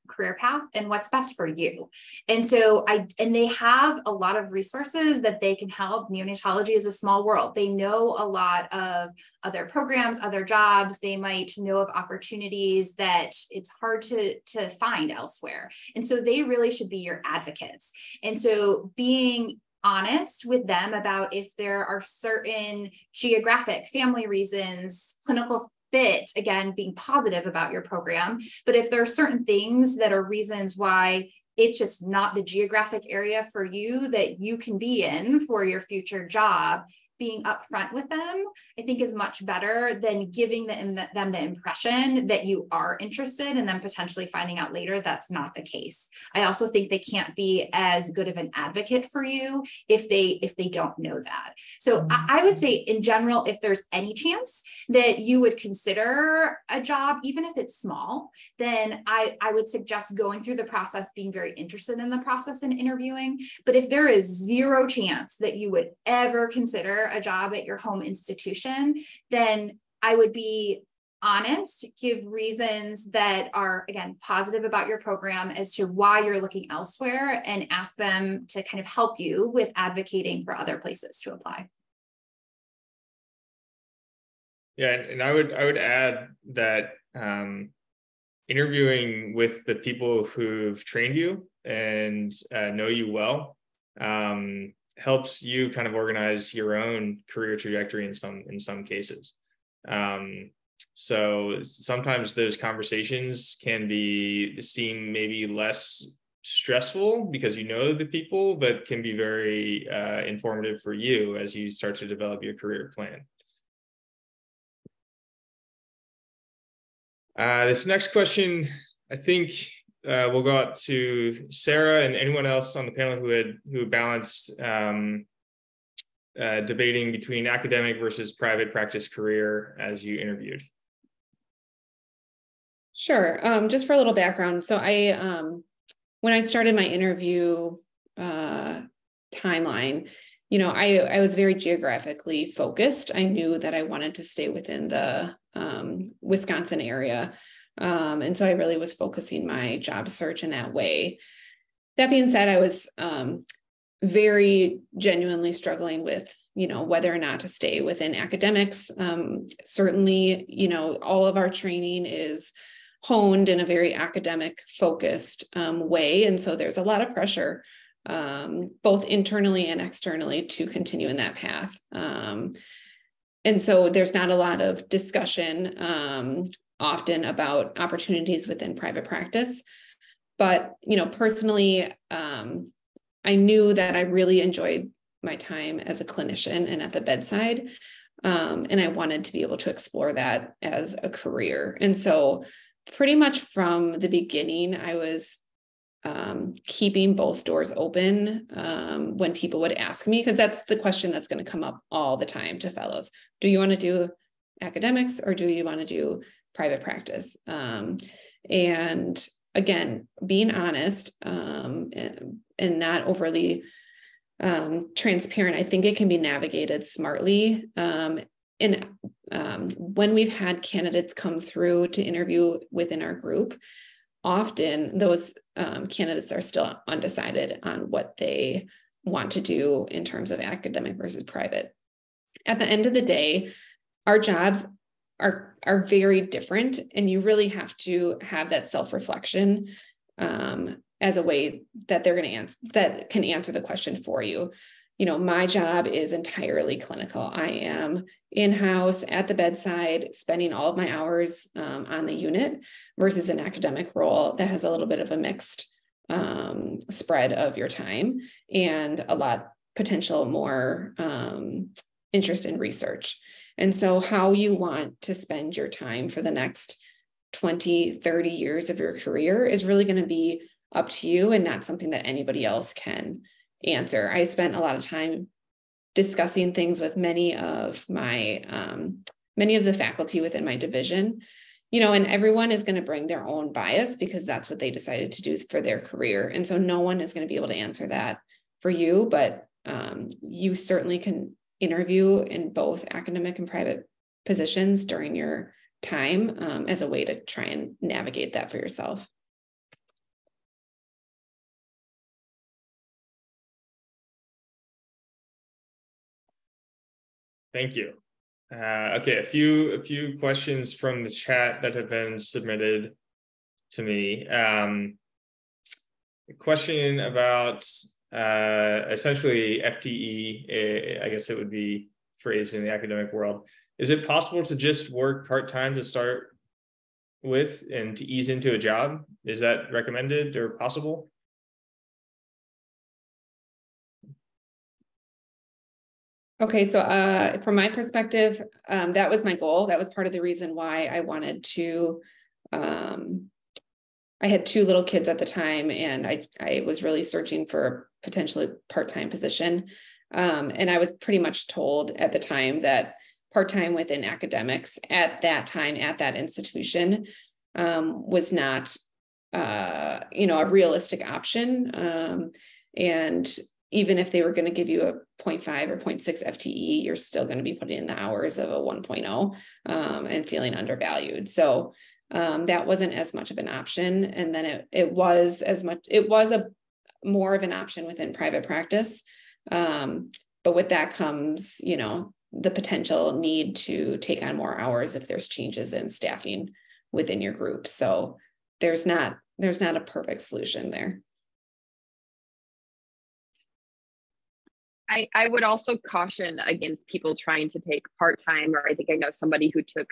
career path and what's best for you. And so they have a lot of resources that they can help. Neonatology is a small world. They know a lot of other programs, other jobs. They might know of opportunities that it's hard to find elsewhere. And so they really should be your advocates. And so being honest with them about if there are certain geographic, family reasons, clinical fit, again, being positive about your program. But if there are certain things that are reasons why it's just not the geographic area for you that you can be in for your future job, being upfront with them, I think is much better than giving them the impression that you are interested and then potentially finding out later that's not the case. I also think they can't be as good of an advocate for you if they don't know that. So I would say in general, if there's any chance that you would consider a job, even if it's small, then I would suggest going through the process, being very interested in the process and interviewing. But if there is zero chance that you would ever consider a job at your home institution, then I would be honest, give reasons that are, again, positive about your program as to why you're looking elsewhere, and ask them to kind of help you with advocating for other places to apply. Yeah, and I would add that interviewing with the people who've trained you and know you well helps you kind of organize your own career trajectory in some cases. So sometimes those conversations can seem maybe less stressful because you know the people, but can be very informative for you as you start to develop your career plan. This next question, I think we'll go out to Sarah and anyone else on the panel who balanced debating between academic versus private practice career as you interviewed. Sure. Just for a little background. So I when I started my interview timeline, you know, I was very geographically focused. I knew that I wanted to stay within the Wisconsin area. And so I really was focusing my job search in that way. That being said, I was very genuinely struggling with, you know, whether or not to stay within academics. Certainly, you know, all of our training is honed in a very academic focused way. And so there's a lot of pressure, both internally and externally, to continue in that path. And so there's not a lot of discussion often about opportunities within private practice. But, you know, personally, I knew that I really enjoyed my time as a clinician and at the bedside. And I wanted to be able to explore that as a career. And so pretty much from the beginning, I was keeping both doors open when people would ask me, because that's the question that's going to come up all the time to fellows. Do you want to do academics or do you want to do private practice? And again, being honest and not overly transparent, I think it can be navigated smartly. And when we've had candidates come through to interview within our group, often those candidates are still undecided on what they want to do in terms of academic versus private. At the end of the day, our jobs are very different, and you really have to have that self-reflection as a way that they're going to answer, that can answer the question for you. You know, my job is entirely clinical. I am in-house at the bedside, spending all of my hours on the unit, versus an academic role that has a little bit of a mixed spread of your time and a lot potential more interest in research. And so how you want to spend your time for the next 20, 30 years of your career is really going to be up to you and not something that anybody else can answer. I spent a lot of time discussing things with many of the faculty within my division, you know, and everyone is going to bring their own bias because that's what they decided to do for their career. And so no one is going to be able to answer that for you, but you certainly can interview in both academic and private positions during your time as a way to try and navigate that for yourself. Thank you. Okay, a few questions from the chat that have been submitted to me. A question about essentially FTE, I guess it would be phrased in the academic world. Is it possible to just work part-time to start with and to ease into a job? Is that recommended or possible? Okay, so from my perspective, that was my goal. That was part of the reason why I wanted to, I had 2 little kids at the time, and I was really searching for a potentially part-time position. And I was pretty much told at the time that part-time within academics at that time, at that institution, was not, you know, a realistic option. And even if they were going to give you a 0.5 or 0.6 FTE, you're still going to be putting in the hours of a 1.0 and feeling undervalued. So that wasn't as much of an option. And then it was more of an option within private practice. But with that comes, you know, the potential need to take on more hours if there's changes in staffing within your group. So there's not a perfect solution there. I would also caution against people trying to take part-time, or I think I know somebody who took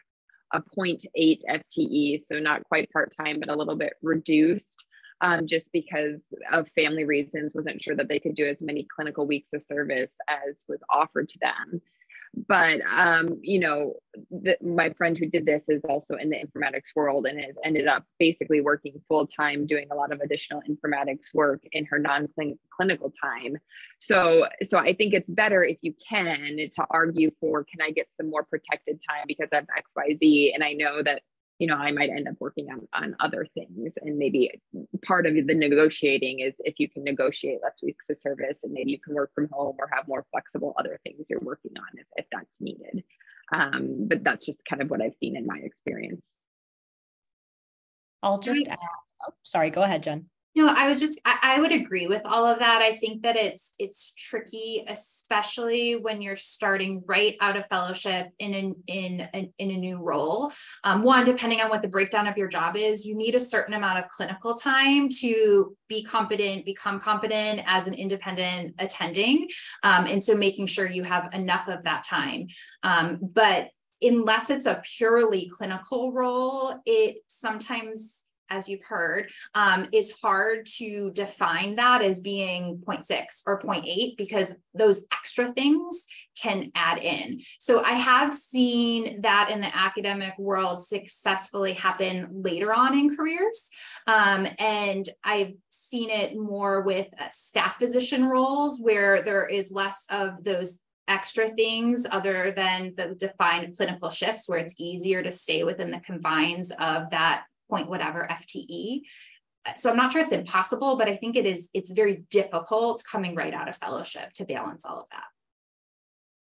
a 0.8 FTE, so not quite part-time, but a little bit reduced, just because of family reasons, wasn't sure that they could do as many clinical weeks of service as was offered to them. But, you know, my friend who did this is also in the informatics world and has ended up basically working full time, doing a lot of additional informatics work in her non-clinical time. So I think it's better if you can to argue for, can I get some more protected time because of X, Y, Z? And I know that I might end up working on other things. And maybe part of the negotiating is if you can negotiate less weeks of service, and maybe you can work from home or have more flexible other things you're working on if that's needed. But that's just kind of what I've seen in my experience. I'll just add, oh, sorry, go ahead, Jen. No, I would agree with all of that. I think that it's tricky, especially when you're starting right out of fellowship in a new role. One, depending on what the breakdown of your job is, you need a certain amount of clinical time to become competent as an independent attending. And so making sure you have enough of that time. But unless it's a purely clinical role, it sometimes, as you've heard, is hard to define that as being 0.6 or 0.8 because those extra things can add in. So I have seen that in the academic world successfully happen later on in careers. And I've seen it more with staff physician roles where there is less of those extra things other than the defined clinical shifts where it's easier to stay within the confines of that point whatever FTE. So I'm not sure it's impossible, but I think it's very difficult coming right out of fellowship to balance all of that.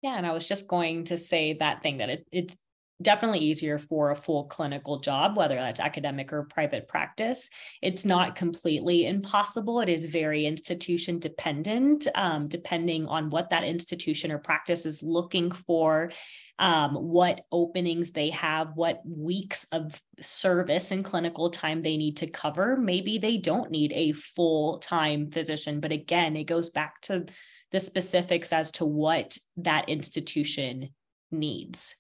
Yeah, and I was just going to say that thing that it's definitely easier for a full clinical job, whether that's academic or private practice. It's not completely impossible. It is very institution dependent, depending on what that institution or practice is looking for, what openings they have, what weeks of service and clinical time they need to cover. Maybe they don't need a full-time physician, but again, it goes back to the specifics as to what that institution needs.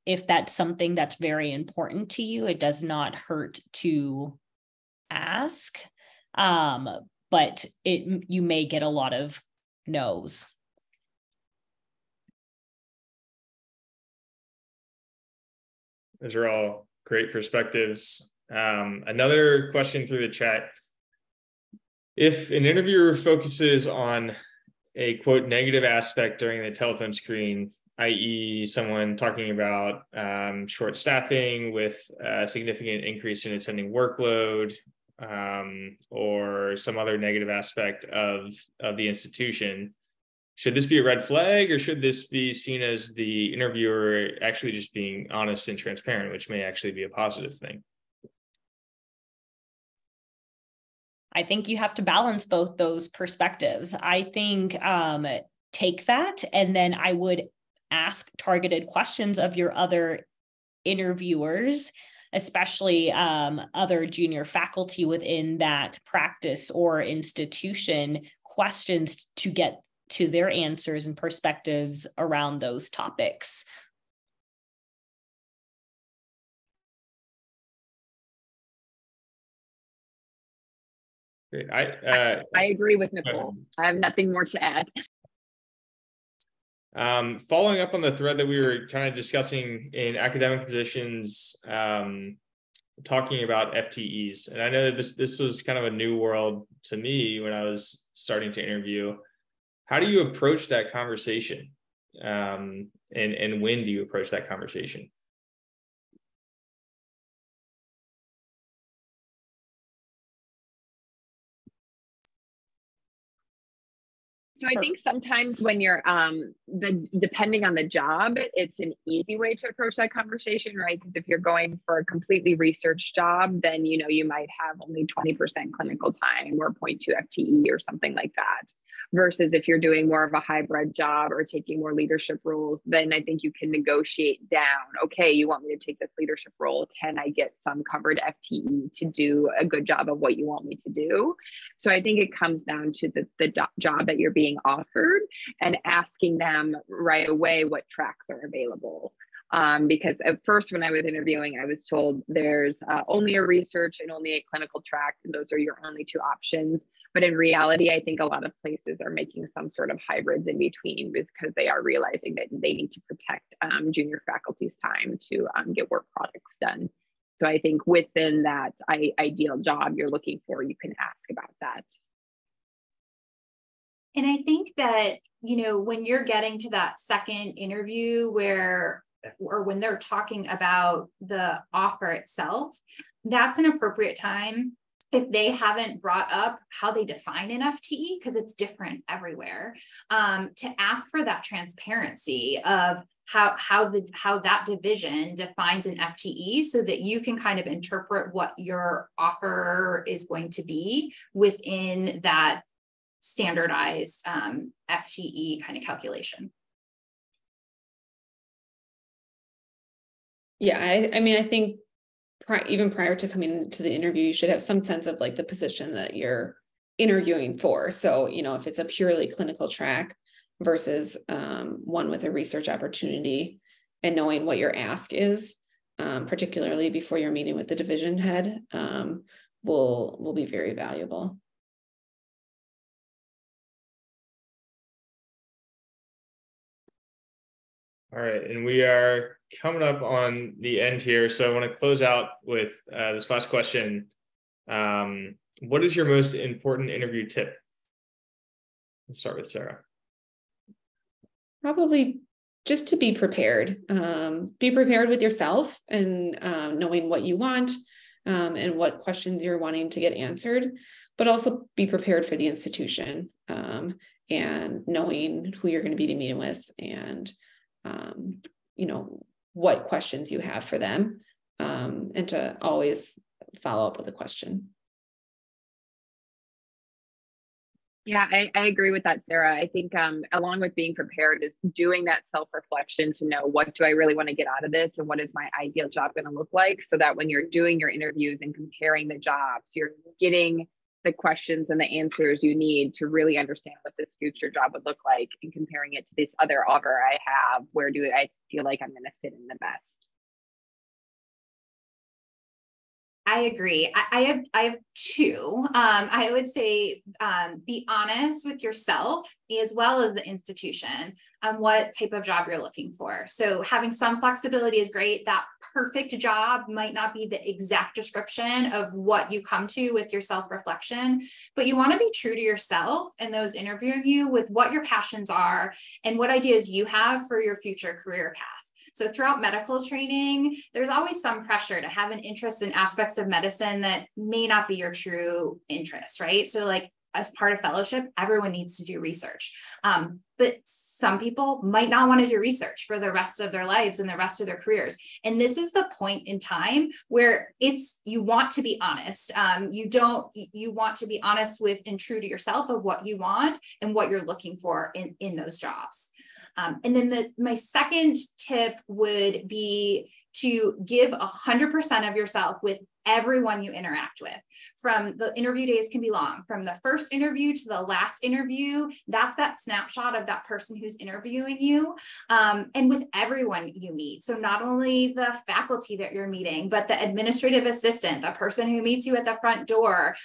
If that's something that's very important to you, it does not hurt to ask, but you may get a lot of no's. Those are all great perspectives. Another question through the chat. If an interviewer focuses on a quote negative aspect during the telephone screen, i.e. someone talking about short staffing with a significant increase in attending workload, or some other negative aspect of the institution, should this be a red flag, or should this be seen as the interviewer actually just being honest and transparent, which may actually be a positive thing? I think you have to balance both those perspectives. I think take that, and then I would ask targeted questions of your other interviewers, especially other junior faculty within that practice or institution, questions to get to their answers and perspectives around those topics. Great. I agree with Nicole. I have nothing more to add. Following up on the thread that we were kind of discussing in academic positions, talking about FTEs, and I know that this was kind of a new world to me when I was starting to interview. How do you approach that conversation? And when do you approach that conversation? So I think sometimes when you're depending on the job, it's an easy way to approach that conversation, right? Because if you're going for a completely research job, then you might have only 20% clinical time or 0.2 FTE or something like that. Versus if you're doing more of a hybrid job or taking more leadership roles, then I think you can negotiate down. Okay, you want me to take this leadership role? Can I get some covered FTE to do a good job of what you want me to do? So I think it comes down to the job that you're being offered and asking them right away what tracks are available. Because at first when I was interviewing, I was told there's only a research and only a clinical track, and those are your only two options. But in reality, I think a lot of places are making some sort of hybrids in between because they are realizing that they need to protect junior faculty's time to get work products done. So I think within that ideal job you're looking for, you can ask about that. And I think that, when you're getting to that second interview where or when they're talking about the offer itself, that's an appropriate time if they haven't brought up how they define an FTE, because it's different everywhere, to ask for that transparency of how that division defines an FTE, so that you can kind of interpret what your offer is going to be within that standardized FTE kind of calculation. Yeah, I mean, I think even prior to coming into the interview, you should have some sense of like the position that you're interviewing for. So, you know, if it's a purely clinical track versus one with a research opportunity, and knowing what your ask is, particularly before you're meeting with the division head, will be very valuable. All right, and we are coming up on the end here. So I want to close out with this last question. What is your most important interview tip? Let's start with Sarah. Probably just to be prepared. Be prepared with yourself and knowing what you want and what questions you're wanting to get answered, but also be prepared for the institution and knowing who you're going to be meeting with and you know, what questions you have for them, and to always follow up with a question. Yeah, I agree with that, Sarah. I think along with being prepared is doing that self-reflection to know, what do I really want to get out of this, and what is my ideal job going to look like, so that when you're doing your interviews and comparing the jobs, you're getting the questions and the answers you need to really understand what this future job would look like, and comparing it to this other offer I have. Where do I feel like I'm going to fit in the best? I agree. I have two. I would say be honest with yourself as well as the institution on what type of job you're looking for. So having some flexibility is great. That perfect job might not be the exact description of what you come to with your self-reflection, but you want to be true to yourself and those interviewing you with what your passions are and what ideas you have for your future career path. So throughout medical training, there's always some pressure to have an interest in aspects of medicine that may not be your true interest, right? So like as part of fellowship, everyone needs to do research. But some people might not want to do research for the rest of their lives and the rest of their careers. And this is the point in time where you want to be honest. You want to be honest with and true to yourself of what you want and what you're looking for in those jobs. And then my second tip would be to give 100% of yourself with everyone you interact with. From the interview days can be long, from the first interview to the last interview, that's that snapshot of that person who's interviewing you, and with everyone you meet. So not only the faculty that you're meeting, but the administrative assistant, the person who meets you at the front door,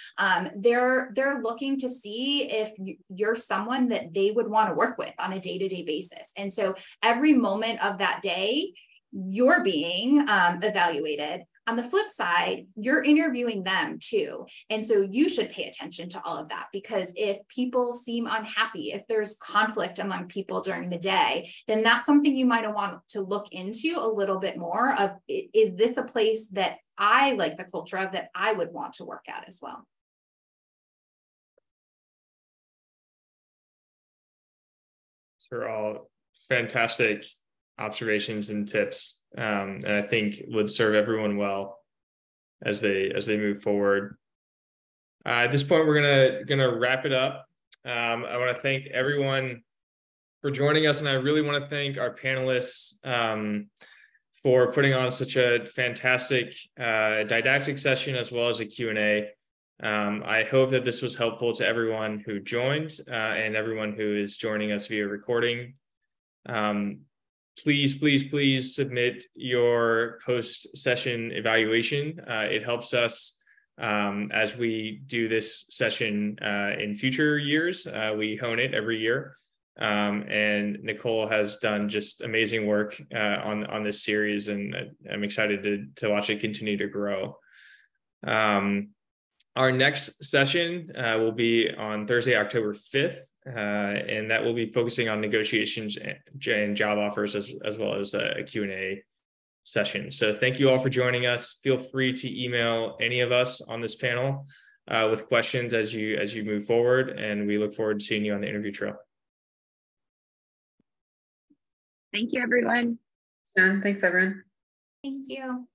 they're looking to see if you're someone that they would want to work with on a day-to-day basis. And so every moment of that day, you're being evaluated. On the flip side, you're interviewing them too. And so you should pay attention to all of that, because if people seem unhappy, if there's conflict among people during the day, then that's something you might want to look into a little bit more of, is this a place that I like the culture of, that I would want to work at as well? These are all fantastic observations and tips, and I think would serve everyone well as they move forward. At this point, we're gonna wrap it up. I want to thank everyone for joining us, and I really want to thank our panelists for putting on such a fantastic didactic session as well as a Q&A. I hope that this was helpful to everyone who joined and everyone who is joining us via recording. Please submit your post-session evaluation. It helps us as we do this session in future years. We hone it every year. And Nicole has done just amazing work on this series, and I'm excited to watch it continue to grow. Our next session will be on Thursday, October 5th, and that will be focusing on negotiations and job offers as well as a Q&A session. So thank you all for joining us. Feel free to email any of us on this panel with questions as you move forward, and we look forward to seeing you on the interview trail. Thank you, everyone. John, thanks, everyone. Thank you.